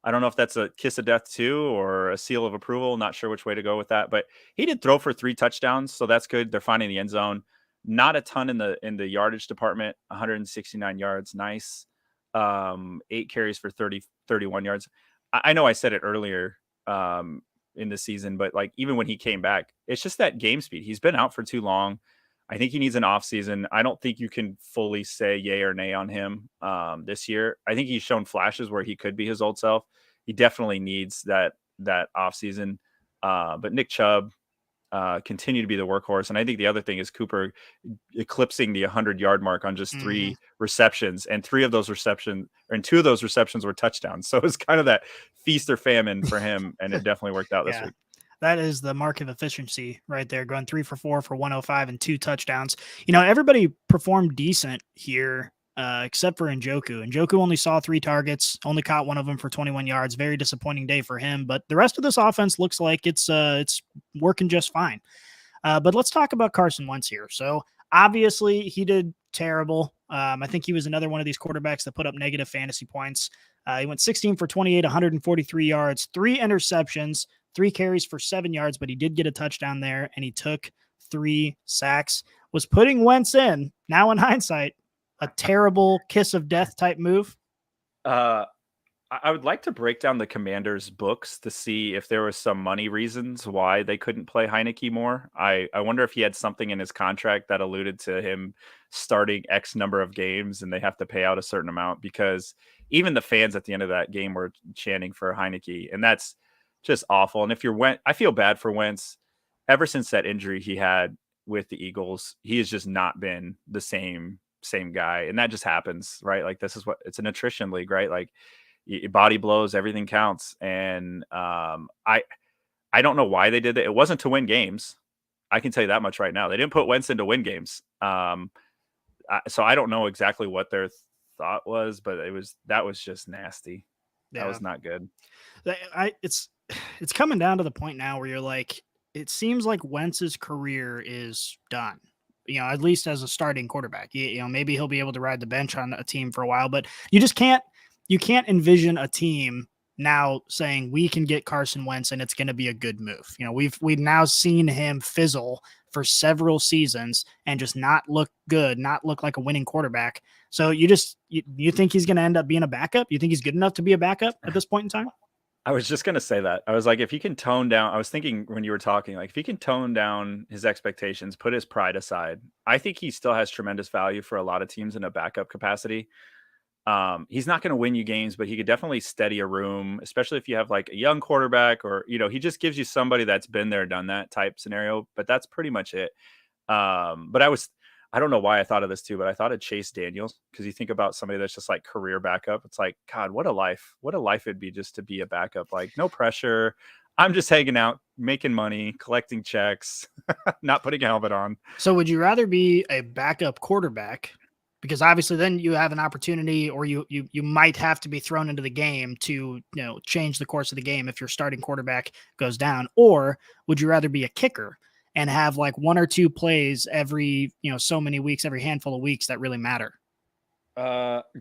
I don't know if that's a kiss of death too or a seal of approval. Not sure which way to go with that, but he did throw for 3 touchdowns, so that's good. They're finding the end zone. Not a ton in the yardage department. 169 yards, nice. 8 carries for 31 yards. I know I said it earlier in the season, but like even when he came back, it's just that game speed. He's been out for too long. I think he needs an off season. I don't think you can fully say yay or nay on him this year. I think he's shown flashes where he could be his old self. He definitely needs that off season. But Nick Chubb continue to be the workhorse. And I think the other thing is Cooper eclipsing the 100-yard mark on just 3 receptions, and 2 of those receptions were touchdowns. So it's kind of that feast or famine for him, and it definitely worked out this week. That is the mark of efficiency right there, going 3 for 4 for 105 and 2 touchdowns. Everybody performed decent here except for Njoku. Njoku only saw 3 targets, only caught 1 of them for 21 yards. Very disappointing day for him, but the rest of this offense looks like it's working just fine. But let's talk about Carson Wentz here. So obviously he did terrible. I think he was another one of these quarterbacks that put up negative fantasy points. He went 16 for 28, 143 yards, 3 interceptions, 3 carries for 7 yards, but he did get a touchdown there, and he took 3 sacks. Was putting Wentz in, now in hindsight, a terrible kiss of death type move? I would like to break down the Commanders' books to see if there was some money reasons why they couldn't play Heineke more. I wonder if he had something in his contract that alluded to him starting X number of games and they have to pay out a certain amount, because even the fans at the end of that game were chanting for Heineke, and that's just awful. And if you're Wentz, I feel bad for Wentz. Ever since that injury he had with the Eagles, he has just not been the same guy, and that just happens, right? Like, this is what it's an attrition league, right? Like, body blows, everything counts. And I don't know why they did it. It wasn't to win games. I can tell you that much right now. They didn't put Wentz in to win games. So I don't know exactly what their thought was, but that was just nasty. Yeah. That was not good. It's coming down to the point now where you're like, it seems like Wentz's career is done. At least as a starting quarterback. Maybe he'll be able to ride the bench on a team for a while, but you just can't envision a team now saying we can get Carson Wentz and it's going to be a good move. We've now seen him fizzle for several seasons and just not look good, not look like a winning quarterback. So you think he's going to end up being a backup? You think he's good enough to be a backup at this point in time? I was just going to say that. I was like, if he can tone down, I was thinking when you were talking, like, if he can tone down his expectations, put his pride aside, I think he still has tremendous value for a lot of teams in a backup capacity. He's not going to win you games, but he could definitely steady a room, especially if you have like a young quarterback, or, he just gives you somebody that's been there, done that type scenario, but that's pretty much it. But I don't know why I thought of this too, but I thought of Chase Daniels, because you think about somebody that's just like career backup. It's like, God, what a life it'd be just to be a backup. Like, no pressure. I'm just hanging out, making money, collecting checks, not putting a helmet on. So would you rather be a backup quarterback? Because obviously then you have an opportunity, or you might have to be thrown into the game to, change the course of the game if your starting quarterback goes down. Or would you rather be a kicker and have like 1 or 2 plays every, so many weeks, every handful of weeks that really matter?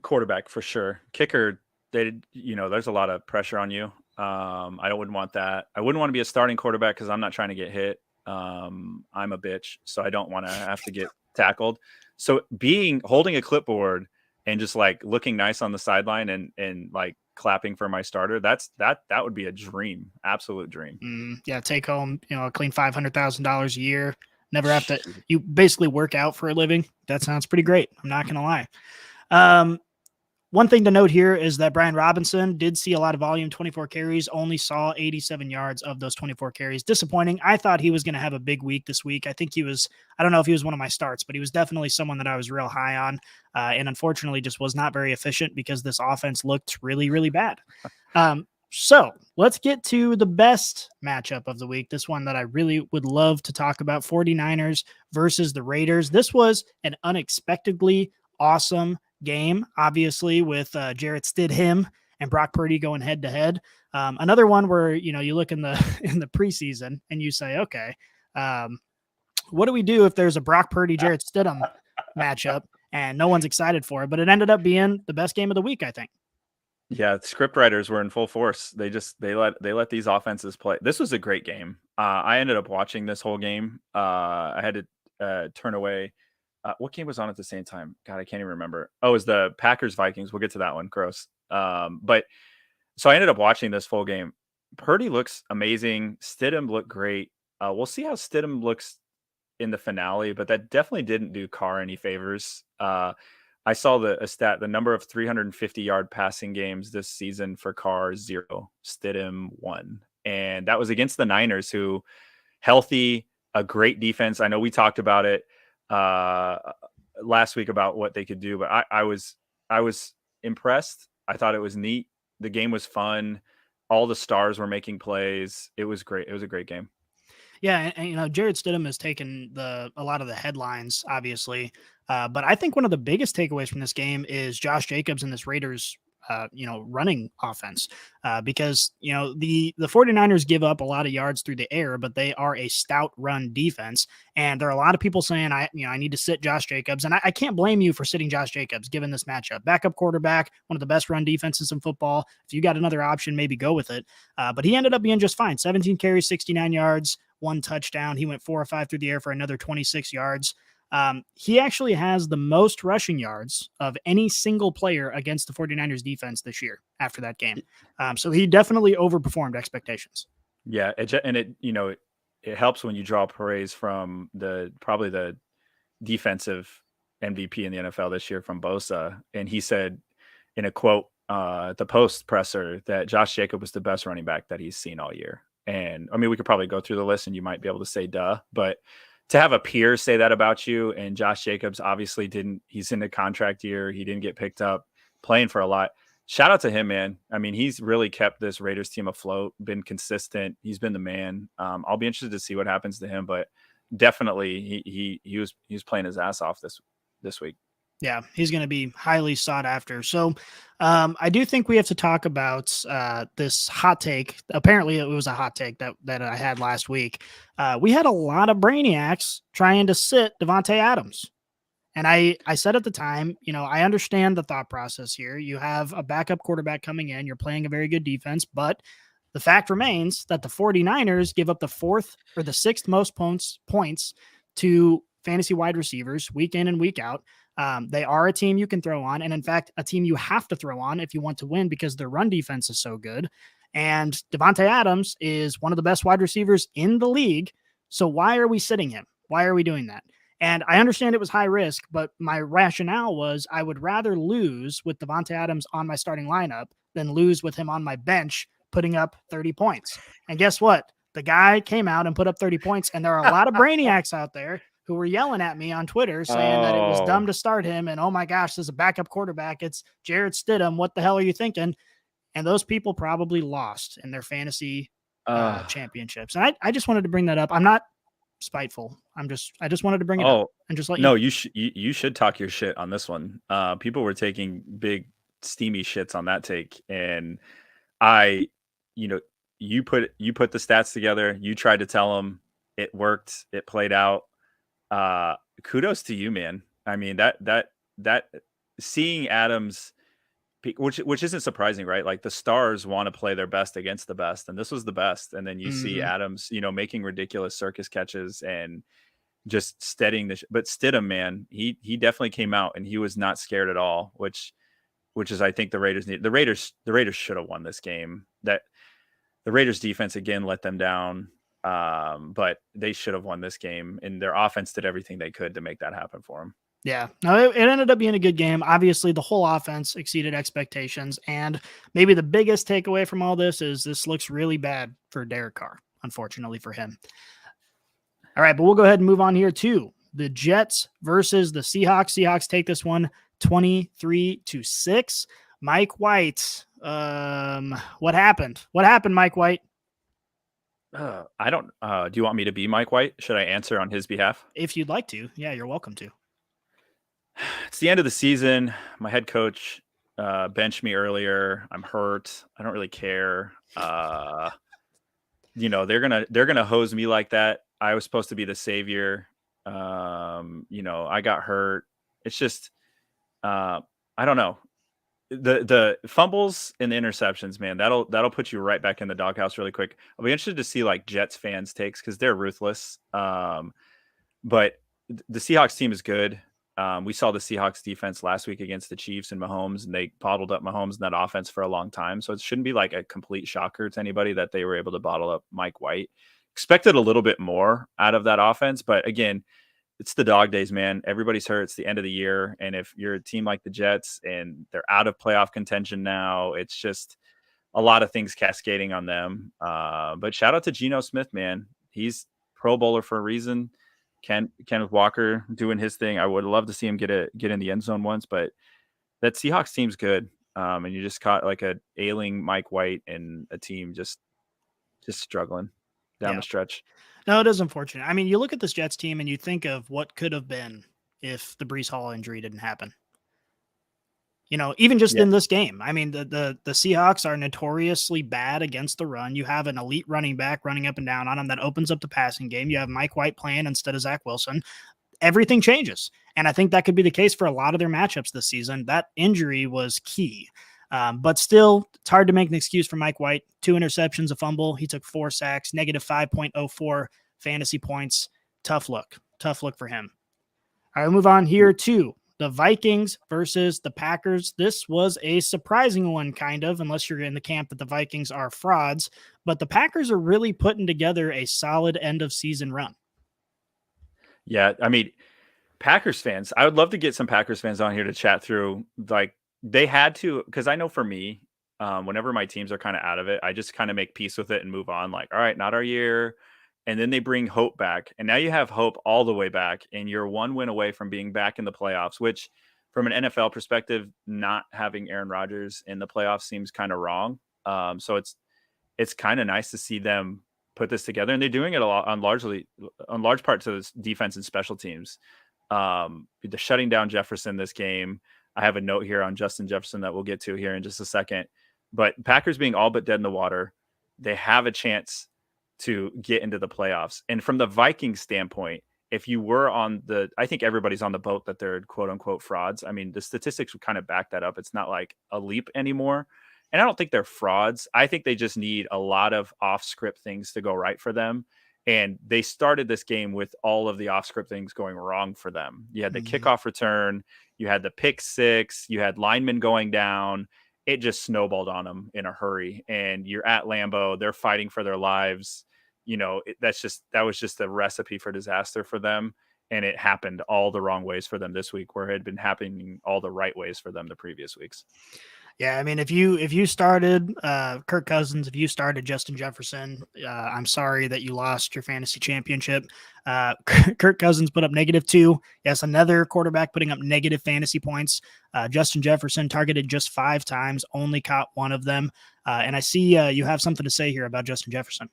Quarterback for sure. Kicker, there's a lot of pressure on you. I wouldn't want that. I wouldn't want to be a starting quarterback because I'm not trying to get hit. I'm a bitch, so I don't want to have to get tackled. So holding a clipboard and just like looking nice on the sideline and like clapping for my starter, that would be a dream, absolute dream. Yeah, take home, a clean $500,000 a year. Never have to. You basically work out for a living. That sounds pretty great. I'm not going to lie. One thing to note here is that Brian Robinson did see a lot of volume, 24 carries, only saw 87 yards of those 24 carries. Disappointing. I thought he was going to have a big week this week. I don't know if he was one of my starts, but he was definitely someone that I was real high on, and unfortunately just was not very efficient because this offense looked really, really bad. So let's get to the best matchup of the week. This one that I really would love to talk about, 49ers versus the Raiders. This was an unexpectedly awesome game, obviously, with Jarrett Stidham and Brock Purdy going head to head. Another one where, you look in the preseason and you say, okay, what do we do if there's a Brock Purdy, Jarrett Stidham matchup? and no one's excited for it, but it ended up being the best game of the week, I think. Yeah, script writers were in full force. They let these offenses play. This was a great game. I ended up watching this whole game. I had to turn away. What game was on at the same time? God, I can't even remember. Oh, it was the Packers Vikings. We'll get to that one. Gross. But so I ended up watching this full game. Purdy looks amazing. Stidham looked great. We'll see how Stidham looks in the finale, but that definitely didn't do Carr any favors. I saw a stat, the number of 350-yard passing games this season for Carr, 0, Stidham 1. And that was against the Niners, who healthy, a great defense. I know we talked about it last week about what they could do, but I was impressed. I thought it was neat. The game was fun. All the stars were making plays. It was great. It was a great game. Yeah, and Jared Stidham has taken a lot of the headlines, obviously. But I think one of the biggest takeaways from this game is Josh Jacobs and this Raiders, running offense. Because, the 49ers give up a lot of yards through the air, but they are a stout run defense. And there are a lot of people saying, I need to sit Josh Jacobs. And I can't blame you for sitting Josh Jacobs, given this matchup. Backup quarterback, one of the best run defenses in football. If you got another option, maybe go with it. But he ended up being just fine. 17 carries, 69 yards. 1 touchdown. He went 4 or 5 through the air for another 26 yards. He actually has the most rushing yards of any single player against the 49ers defense this year after that game. So he definitely overperformed expectations. Yeah. It helps when you draw praise from probably the defensive MVP in the NFL this year from Bosa. And he said in a quote, the post presser, that Josh Jacobs was the best running back that he's seen all year. And I mean, we could probably go through the list and you might be able to say, duh, but to have a peer say that about you, and Josh Jacobs obviously he's in a contract year. He didn't get picked up, playing for a lot. Shout out to him, man. I mean, he's really kept this Raiders team afloat, been consistent. He's been the man. I'll be interested to see what happens to him, but definitely he was playing his ass off this week. Yeah, he's going to be highly sought after. So I do think we have to talk about this hot take. Apparently, it was a hot take that I had last week. We had a lot of brainiacs trying to sit Davante Adams. And I said at the time, I understand the thought process here. You have a backup quarterback coming in. You're playing a very good defense. But the fact remains that the 49ers give up the 4th or the 6th most points to fantasy wide receivers week in and week out. They are a team you can throw on. And in fact, a team you have to throw on if you want to win because their run defense is so good. And Davante Adams is one of the best wide receivers in the league. So why are we sitting him? Why are we doing that? And I understand it was high risk, but my rationale was I would rather lose with Davante Adams on my starting lineup than lose with him on my bench, putting up 30 points. And guess what? The guy came out and put up 30 points. And there are a lot of brainiacs out there who were yelling at me on Twitter saying that it was dumb to start him. And, oh my gosh, there's a backup quarterback. It's Jared Stidham. What the hell are you thinking? And those people probably lost in their fantasy championships. And I just wanted to bring that up. I'm not spiteful. I just wanted to bring it up and just let you know. You should talk your shit on this one. People were taking big steamy shits on that take. And you put the stats together. You tried to tell them it worked. It played out. Kudos to you, man. I mean, that seeing Adams, which isn't surprising, right? Like the stars want to play their best against the best, and this was the best. And then you see Adams, making ridiculous circus catches and just steadying but Stidham, man, he definitely came out and he was not scared at all, which is, I think the Raiders need. The Raiders should have won this game. That the Raiders defense again let them down. But they should have won this game, and their offense did everything they could to make that happen for them. Yeah, no, it ended up being a good game. Obviously, the whole offense exceeded expectations, and maybe the biggest takeaway from all this is this looks really bad for Derek Carr, unfortunately for him. All right, but we'll go ahead and move on here to the Jets versus the Seahawks. Seahawks take this one 23-6. Mike White, what happened? What happened, Mike White? I don't. Do you want me to be Mike White? Should I answer on his behalf? If you'd like to, yeah, you're welcome to. It's the end of the season. My head coach benched me earlier. I'm hurt. I don't really care. They're gonna hose me like that. I was supposed to be the savior. I got hurt. It's just I don't know. The fumbles and the interceptions, man, that'll put you right back in the doghouse really quick. I'll be interested to see like Jets fans takes because they're ruthless. But the Seahawks team is good. We saw the Seahawks defense last week against the Chiefs and Mahomes, and they bottled up Mahomes in that offense for a long time. So it shouldn't be like a complete shocker to anybody that they were able to bottle up Mike White. Expected a little bit more out of that offense, but again, it's the dog days, man. Everybody's hurt. It's the end of the year. And if you're a team like the Jets and they're out of playoff contention now, it's just a lot of things cascading on them. But shout out to Geno Smith, man. He's Pro Bowler for a reason. Kenneth Walker doing his thing. I would love to see him get in the end zone once, but that Seahawks team's good. And you just caught like a ailing Mike White and a team just struggling down the stretch. No, it is unfortunate. I mean, you look at this Jets team and you think of what could have been if the Breece Hall injury didn't happen. Even just in this game. I mean, the Seahawks are notoriously bad against the run. You have an elite running back running up and down on them that opens up the passing game. You have Mike White playing instead of Zach Wilson. Everything changes. And I think that could be the case for a lot of their matchups this season. That injury was key. But still, it's hard to make an excuse for Mike White. 2 interceptions, a fumble. He took 4 sacks, negative 5.04 fantasy points. Tough look for him. All right, we'll move on here to the Vikings versus the Packers. This was a surprising one, kind of, unless you're in the camp that the Vikings are frauds. But the Packers are really putting together a solid end-of-season run. Yeah, I mean, Packers fans, I would love to get some Packers fans on here to chat through. Like, they had to, because I know for me, whenever my teams are kind of out of it, I just kind of make peace with it and move on. Like, all right, not our year. And then they bring hope back. And now you have hope all the way back. And you're 1 win away from being back in the playoffs, which from an NFL perspective, not having Aaron Rodgers in the playoffs seems kind of wrong. So it's kind of nice to see them put this together. And they're doing it a lot on large part to this defense and special teams. The shutting down Jefferson this game. I have a note here on Justin Jefferson that we'll get to here in just a second. But Packers being all but dead in the water, they have a chance to get into the playoffs. And from the Vikings standpoint, if you were I think everybody's on the boat that they're quote unquote frauds. I mean, the statistics would kind of back that up. It's not like a leap anymore. And I don't think they're frauds. I think they just need a lot of off script things to go right for them. And they started this game with all of the off script things going wrong for them. You had the kickoff return, you had the pick six, you had linemen going down. It just snowballed on them in a hurry. And you're at Lambeau, they're fighting for their lives. That was just a recipe for disaster for them. And it happened all the wrong ways for them this week, where it had been happening all the right ways for them the previous weeks. Yeah, I mean, if you started Kirk Cousins, if you started Justin Jefferson, I'm sorry that you lost your fantasy championship. Kirk Cousins put up -2. Yes, another quarterback putting up negative fantasy points. Justin Jefferson targeted just 5 times, only caught 1 of them. And I see you have something to say here about Justin Jefferson.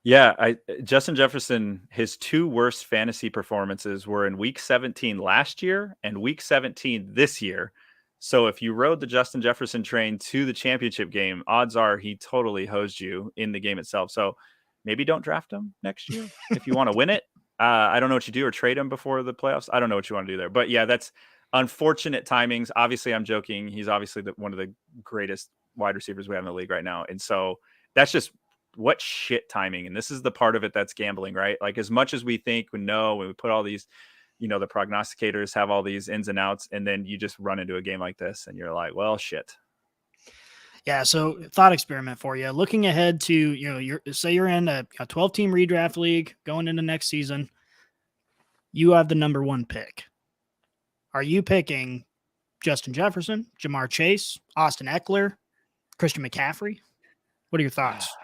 Yeah, Justin Jefferson, his 2 worst fantasy performances were in week 17 last year and week 17 this year. So if you rode the Justin Jefferson train to the championship game, odds are he totally hosed you in the game itself. So maybe don't draft him next year if you want to win it. I don't know what you do, or trade him before the playoffs. I don't know what you want to do there. But yeah, that's unfortunate timings. Obviously, I'm joking. He's obviously one of the greatest wide receivers we have in the league right now. And so that's just what shit timing. And this is the part of it that's gambling, right? Like, as much as we think we know, when we put all these, the prognosticators have all these ins and outs, and then you just run into a game like this and you're like, well, shit. Yeah. So thought experiment for you, looking ahead to, you're in a 12-team redraft league going into next season. You have the number 1 pick. Are you picking Justin Jefferson, Jamar Chase, Austin Eckler, Christian McCaffrey? What are your thoughts?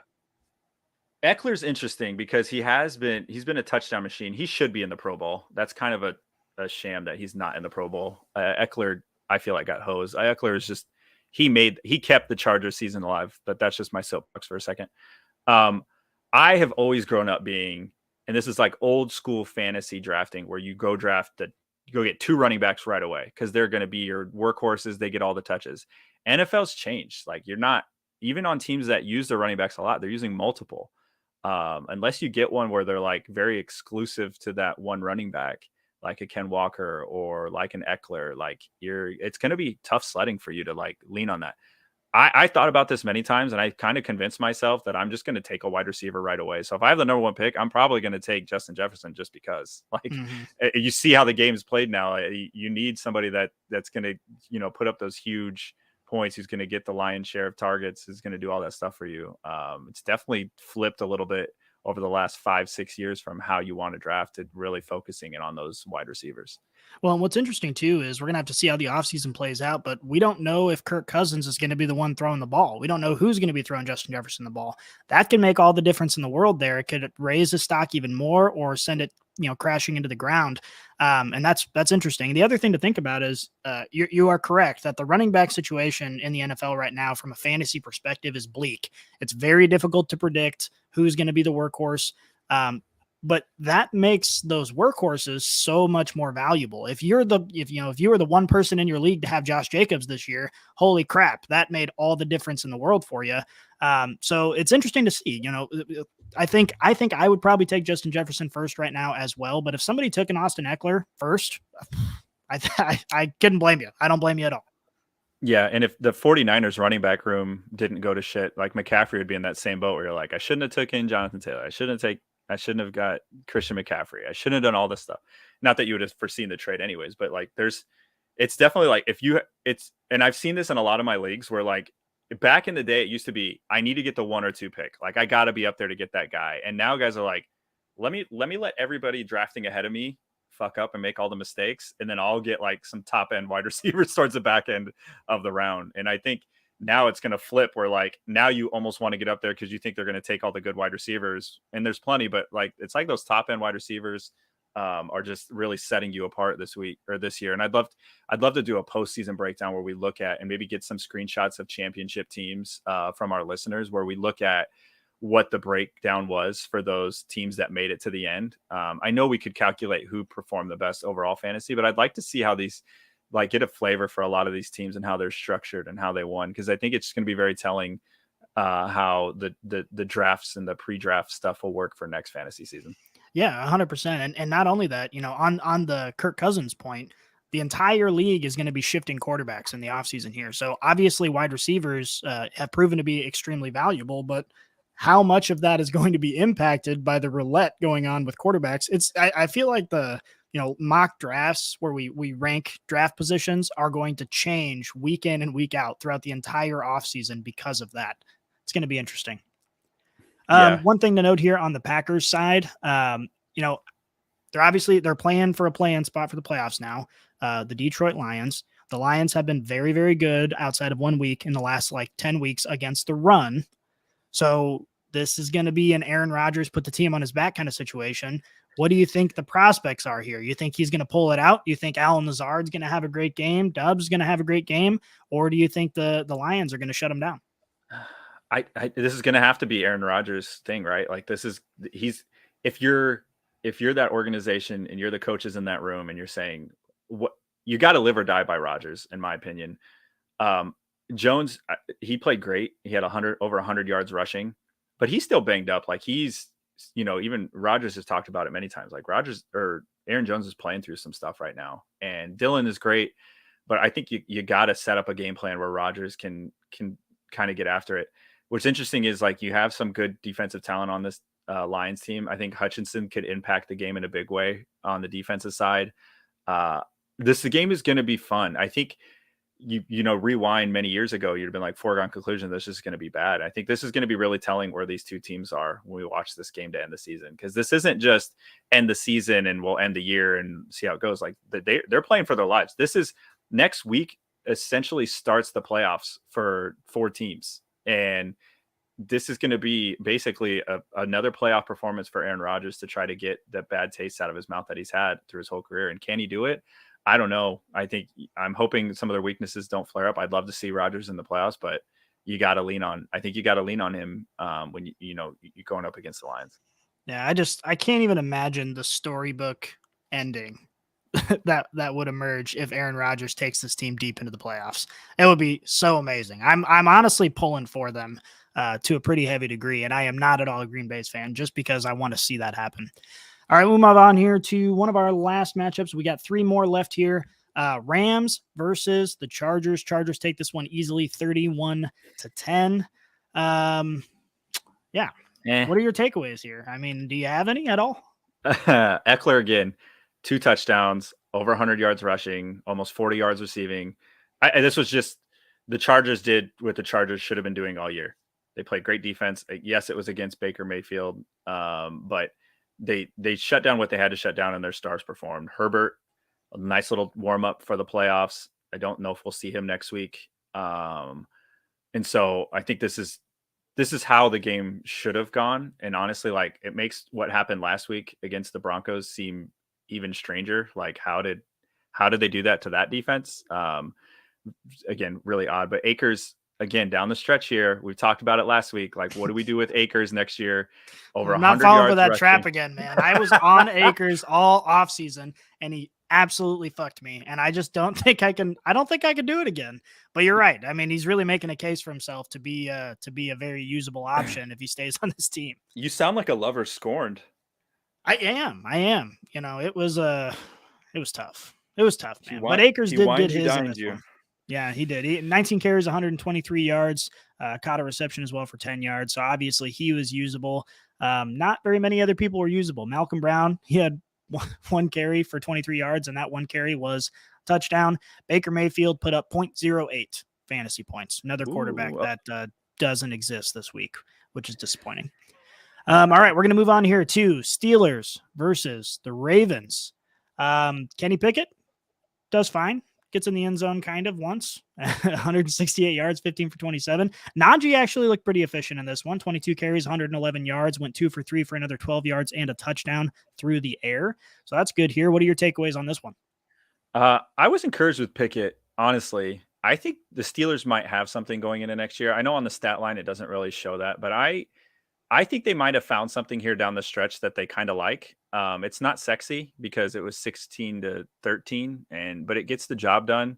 Eckler's interesting because he's been a touchdown machine. He should be in the Pro Bowl. That's kind of a sham that he's not in the Pro Bowl. Eckler, I feel like, got hosed. Eckler is just, he kept the Chargers season alive, but that's just my soapbox for a second. I have always grown up being, and this is like old school fantasy drafting, where you go get 2 running backs right away because they're going to be your workhorses. They get all the touches. NFL's changed. Like, you're not, even on teams that use their running backs a lot, they're using multiple. Unless you get one where they're like very exclusive to that one running back, like a Ken Walker or like an Eckler, like it's going to be tough sledding for you to like lean on that. I thought about this many times, and I kind of convinced myself that I'm just going to take a wide receiver right away. So if I have the number 1 pick, I'm probably going to take Justin Jefferson just because, like, you see how the game's played now. You need somebody that's going to, put up those huge points, who's going to get the lion's share of targets, who's going to do all that stuff for you. It's definitely flipped a little bit over the last 5-6 years from how you want to draft to really focusing in on those wide receivers. Well, and what's interesting too is we're going to have to see how the offseason plays out, but we don't know if Kirk Cousins is going to be the one throwing the ball. We don't know who's going to be throwing Justin Jefferson the ball. That can make all the difference in the world there. It could raise the stock even more or send it, crashing into the ground. And that's interesting. The other thing to think about is you are correct that the running back situation in the NFL right now from a fantasy perspective is bleak. It's very difficult to predict who's going to be the workhorse. But that makes those workhorses so much more valuable. If you were the one person in your league to have Josh Jacobs this year, holy crap, that made all the difference in the world for you. So it's interesting to see. I think I would probably take Justin Jefferson first right now as well. But if somebody took an Austin Eckler first, I couldn't blame you. I don't blame you at all. Yeah, and if the 49ers running back room didn't go to shit, like McCaffrey would be in that same boat where you're like, I shouldn't have taken Jonathan Taylor. I shouldn't have got Christian McCaffrey. I shouldn't have done all this stuff. Not that you would have foreseen the trade anyways, but like it's definitely like and I've seen this in a lot of my leagues where like back in the day, it used to be, I need to get the 1 or 2 pick. Like I got to be up there to get that guy. And now guys are like, let me let everybody drafting ahead of me fuck up and make all the mistakes. And then I'll get like some top end wide receivers towards the back end of the round. And I think now it's going to flip where like now you almost want to get up there because you think they're going to take all the good wide receivers, and there's plenty, but like it's like those top end wide receivers are just really setting you apart this week or this year. And I'd love to do a postseason breakdown where we look at and maybe get some screenshots of championship teams from our listeners, where we look at what the breakdown was for those teams that made it to the end. I know we could calculate who performed the best overall fantasy, but I'd like to see how these like get a flavor for a lot of these teams and how they're structured and how they won. Because I think it's just going to be very telling how the drafts and the pre-draft stuff will work for next fantasy season. Yeah, 100%. And not only that, on the Kirk Cousins point, the entire league is going to be shifting quarterbacks in the offseason here. So obviously wide receivers have proven to be extremely valuable, but how much of that is going to be impacted by the roulette going on with quarterbacks? I feel like the mock drafts where we rank draft positions are going to change week in and week out throughout the entire offseason because of that. It's going to be interesting. One thing to note here on the Packers side, they're playing for a play-in spot for the playoffs now. The Detroit Lions. The Lions have been very, very good outside of 1 week in the last 10 weeks against the run. So this is going to be an Aaron Rodgers put the team on his back kind of situation. What do you think the prospects are here? You think he's going to pull it out? Do you think Allen Lazard's going to have a great game? Doubs going to have a great game? Or do you think the Lions are going to shut him down? This is going to have to be Aaron Rodgers' thing, right? Like if you're that organization and you're the coaches in that room and you're saying what you got to live or die by Rodgers, in my opinion. Jones, he played great. He had over 100 yards rushing, but he's still banged up. Like even Rodgers has talked about it many times. Like Aaron Jones is playing through some stuff right now, and Dylan is great, but I think you got to set up a game plan where Rodgers can kind of get after it. What's interesting is like you have some good defensive talent on this Lions team. I think Hutchinson could impact the game in a big way on the defensive side. The game is going to be fun. I think rewind many years ago, you'd have been like foregone conclusion, this is going to be bad. I think this is going to be really telling where these two teams are when we watch this game to end the season. Because this isn't just end the season and we'll end the year and see how it goes. Like they're playing for their lives. This is next week essentially starts the playoffs for 4 teams. And this is going to be basically another playoff performance for Aaron Rodgers to try to get the bad taste out of his mouth that he's had through his whole career. And can he do it? I don't know. I'm hoping some of their weaknesses don't flare up. I'd love to see Rodgers in the playoffs, but you got to lean on him when you're going up against the Lions. Yeah. I can't even imagine the storybook ending that would emerge if Aaron Rodgers takes this team deep into the playoffs. It would be so amazing. I'm honestly pulling for them to a pretty heavy degree. And I am not at all a Green Bay's fan just because I want to see that happen. All right, we'll move on here to one of our last matchups. We got 3 more left here. Rams versus the Chargers. Chargers take this one easily, 31-10. Yeah. What are your takeaways here? I mean, do you have any at all? Eckler again, 2 touchdowns, over 100 yards rushing, almost 40 yards receiving. This was just the Chargers did what the Chargers should have been doing all year. They played great defense. Yes, it was against Baker Mayfield, but they shut down what they had to shut down, and their stars performed. Herbert, a nice little warm up for the playoffs. I don't know if we'll see him next week, and so I think this is how the game should have gone. And honestly, like, it makes what happened last week against the Broncos seem even stranger. Like, how did they do that to that defense? Again, really odd. But Akers, again, down the stretch here, we talked about it last week. Like, what do we do with Akers next year? Over 100 yards. Not falling for that trap again, man. I was on Akers all offseason, and he absolutely fucked me. And I just don't think I can do it again. But you're right. I mean, he's really making a case for himself to be a very usable option if he stays on this team. You sound like a lover scorned. I am. You know, it was tough. It was tough, man. But Akers did get his in this one. Yeah, he did. 19 carries, 123 yards, caught a reception as well for 10 yards. So obviously he was usable. Not very many other people were usable. Malcolm Brown, he had 1 carry for 23 yards, and that 1 carry was a touchdown. Baker Mayfield put up 0.08 fantasy points. Another quarterback that doesn't exist this week, which is disappointing. All right, we're going to move on here to Steelers versus the Ravens. Kenny Pickett does fine. Gets in the end zone kind of once, 168 yards, 15 for 27. Najee actually looked pretty efficient in this one. 22 carries, 111 yards, went 2 for 3 for another 12 yards and a touchdown through the air. So that's good here. What are your takeaways on this one? I was encouraged with Pickett, honestly. I think the Steelers might have something going into next year. I know on the stat line it doesn't really show that, but I think they might have found something here down the stretch that they kind of like. It's not sexy because it was 16-13, but it gets the job done.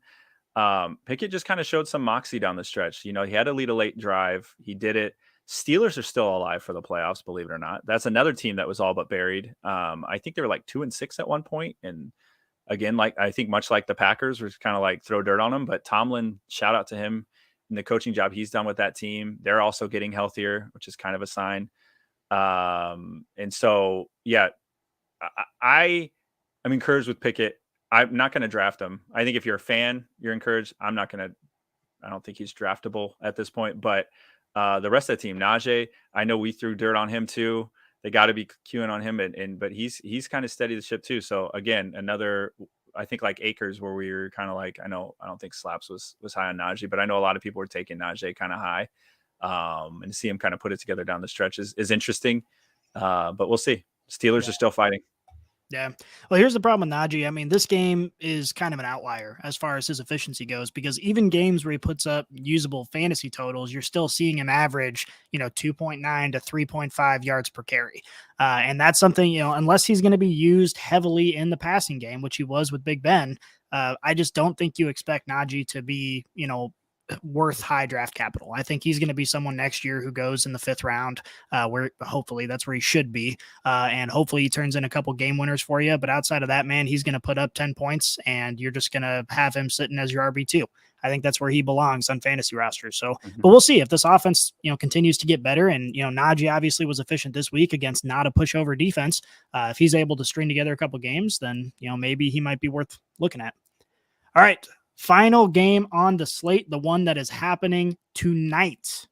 Pickett just kind of showed some moxie down the stretch. You know, he had to lead a late drive. He did it. Steelers are still alive for the playoffs, believe it or not. That's another team that was all but buried. I think they were like 2-6 at one point. And again, like, I think much like the Packers, was kind of like throw dirt on them. But Tomlin, shout out to him and the coaching job he's done with that team. They're also getting healthier, which is kind of a sign. And so, yeah, I'm encouraged with Pickett. I'm not going to draft him. I think if you're a fan, you're encouraged. I don't think he's draftable at this point, but the rest of the team, Najee, I know we threw dirt on him too. They got to be queuing on him, but he's kind of steadied the ship too. So again, another, I think like Akers, where we were kind of like, I don't think Slaps was high on Najee, but I know a lot of people were taking Najee kind of high. And to see him kind of put it together down the stretch is interesting. But we'll see. Steelers are still fighting. Yeah. Well, here's the problem with Najee. I mean, this game is kind of an outlier as far as his efficiency goes, because even games where he puts up usable fantasy totals, you're still seeing him average, 2.9 to 3.5 yards per carry. And that's something, unless he's going to be used heavily in the passing game, which he was with Big Ben, I just don't think you expect Najee to be, worth high draft capital. I think he's going to be someone next year who goes in the 5th round, where hopefully that's where he should be. And hopefully he turns in a couple game winners for you. But outside of that, man, he's going to put up 10 points and you're just going to have him sitting as your RB2. I think that's where he belongs on fantasy rosters. So, but we'll see if this offense, continues to get better. And, Najee obviously was efficient this week against not a pushover defense. If he's able to string together a couple games, then, maybe he might be worth looking at. All right. Final game on the slate, the one that is happening tonight.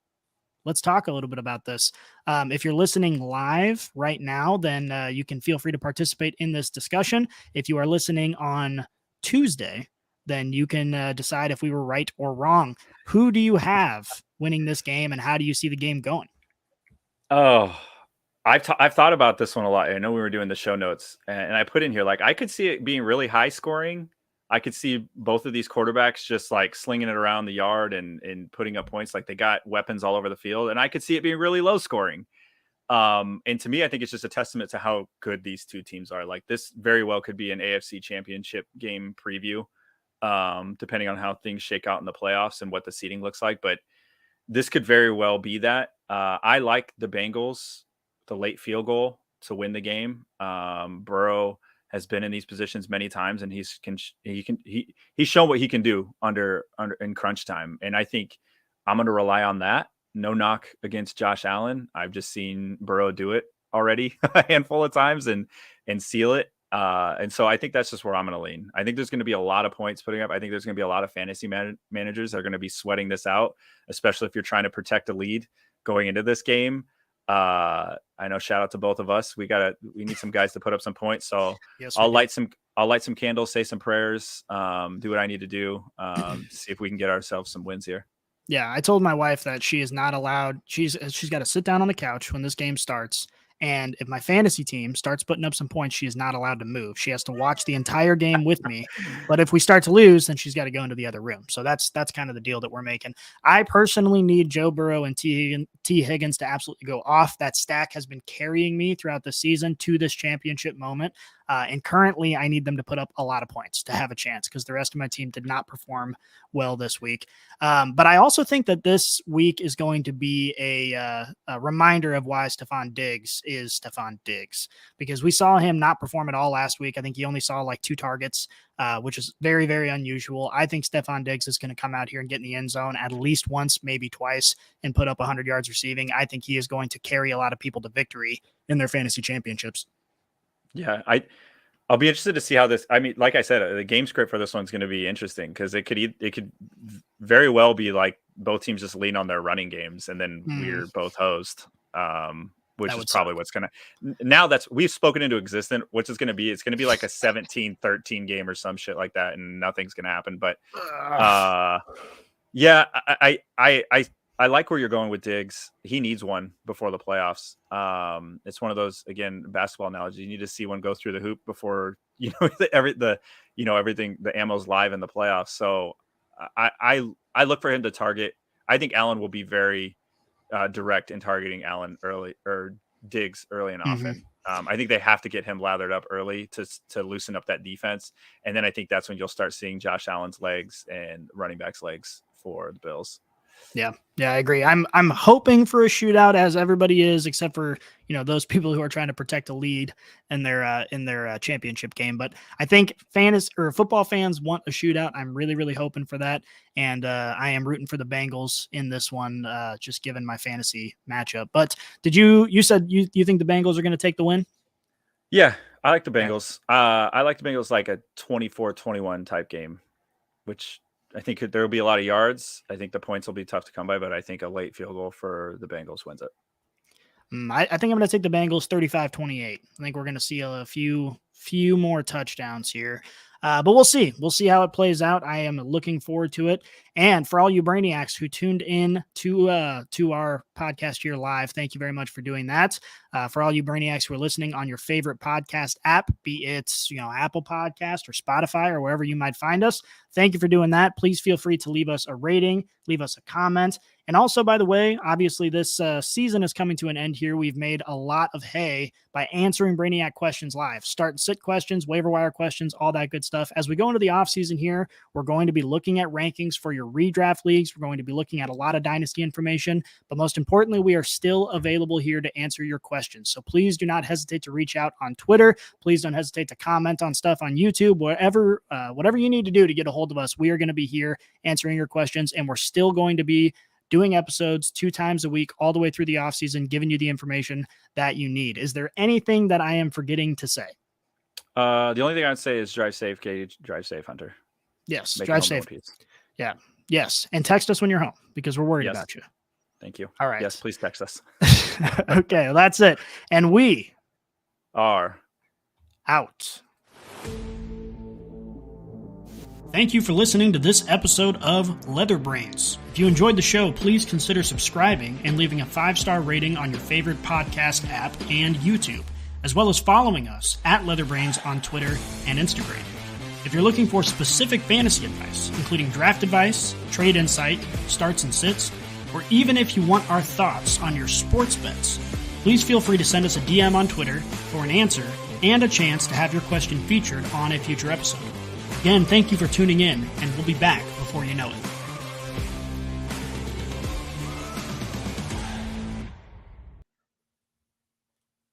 Let's talk a little bit about this. If you're listening live right now, then you can feel free to participate in this discussion. If you are listening on Tuesday, then you can decide if we were right or wrong. Who do you have winning this game, and how do you see the game going? Oh, I've thought about this one a lot. I know we were doing the show notes, and I put in here, like, I could see it being really high scoring. I could see both of these quarterbacks just like slinging it around the yard and putting up points. Like, they got weapons all over the field, and I could see it being really low scoring. And to me, I think it's just a testament to how good these two teams are. Like, this very well could be an AFC championship game preview, depending on how things shake out in the playoffs and what the seeding looks like. But this could very well be that. I like the Bengals, the late field goal. to win the game. Burrow has been in these positions many times, and he's shown what he can do under in crunch time. And I think I'm going to rely on that. No knock against Josh Allen. I've just seen Burrow do it already a handful of times and seal it. And so I think that's just where I'm going to lean. I think there's going to be a lot of points putting up. I think there's going to be a lot of fantasy managers that are going to be sweating this out, especially if you're trying to protect a lead going into this game. I know, shout out to both of us. We need some guys to put up some points. So yes, I'll light some candles, say some prayers, do what I need to do, see if we can get ourselves some wins here. Yeah. I told my wife that she is not allowed. She's got to sit down on the couch when this game starts. And if my fantasy team starts putting up some points, she is not allowed to move. She has to watch the entire game with me. But if we start to lose, then she's got to go into the other room. So that's kind of the deal that we're making. I personally need Joe Burrow and T. Higgins to absolutely go off. That stack has been carrying me throughout the season to this championship moment. And currently, I need them to put up a lot of points to have a chance because the rest of my team did not perform well this week. But I also think that this week is going to be a reminder of why Stefon Diggs is Stefon Diggs, because we saw him not perform at all last week. I think he only saw like 2 targets, which is very, very unusual. I think Stefon Diggs is going to come out here and get in the end zone at least once, maybe twice, and put up 100 yards receiving. I think he is going to carry a lot of people to victory in their fantasy championships. Yeah, I'll be interested to see how this. I mean, like I said, the game script for this one's going to be interesting because it could very well be like both teams just lean on their running games and then we're both hosed, which is probably what's going to. Now we've spoken into existence, which is going to be. It's going to be like a 17-13 game or some shit like that, and nothing's going to happen. But yeah, I like where you're going with Diggs. He needs one before the playoffs. It's one of those, again, basketball analogy. You need to see one go through the hoop before everything. The ammo's live in the playoffs. So I look for him to target. I think Allen will be very direct in targeting Allen early or Diggs early and often. I think they have to get him lathered up early to loosen up that defense, and then I think that's when you'll start seeing Josh Allen's legs and running backs' legs for the Bills. Yeah, I agree. I'm hoping for a shootout, as everybody is, except for those people who are trying to protect a lead in their championship game. But I think football fans want a shootout. I'm really, really hoping for that, and I am rooting for the Bengals in this one, just given my fantasy matchup. But you said you think the Bengals are going to take the win? Yeah, I like the Bengals. I like the Bengals like a 24-21 type game, which I think there will be a lot of yards. I think the points will be tough to come by, but I think a late field goal for the Bengals wins it. I think I'm going to take the Bengals 35-28. I think we're going to see a few more touchdowns here. But we'll see. We'll see how it plays out. I am looking forward to it. And for all you Brainiacs who tuned in to our podcast here live, thank you very much for doing that. For all you Brainiacs who are listening on your favorite podcast app, be it Apple Podcast or Spotify or wherever you might find us, thank you for doing that. Please feel free to leave us a rating, leave us a comment. And also, by the way, obviously this season is coming to an end here. We've made a lot of hay by answering Brainiac questions live. Start and sit questions, waiver wire questions, all that good stuff. As we go into the offseason here, we're going to be looking at rankings for your redraft leagues. We're going to be looking at a lot of dynasty information. But most importantly, we are still available here to answer your questions. So please do not hesitate to reach out on Twitter. Please don't hesitate to comment on stuff on YouTube, whatever you need to do to get a hold of us. We are going to be here answering your questions, and we're still going to be doing episodes 2 times a week all the way through the offseason, giving you the information that you need. Is there anything that I am forgetting to say? The only thing I'd say is drive safe, Katie. Drive safe, Hunter. Yes, drive safe. Yeah, yes. And text us when you're home because we're worried about you. Thank you. All right. Yes, please text us. Okay, well, that's it. And we are out. Thank you for listening to this episode of Leather Brains. If you enjoyed the show, please consider subscribing and leaving a 5-star rating on your favorite podcast app and YouTube, as well as following us at Leather Brains on Twitter and Instagram. If you're looking for specific fantasy advice, including draft advice, trade insight, starts and sits, or even if you want our thoughts on your sports bets, please feel free to send us a DM on Twitter for an answer and a chance to have your question featured on a future episode. Again, thank you for tuning in, and we'll be back before you know it.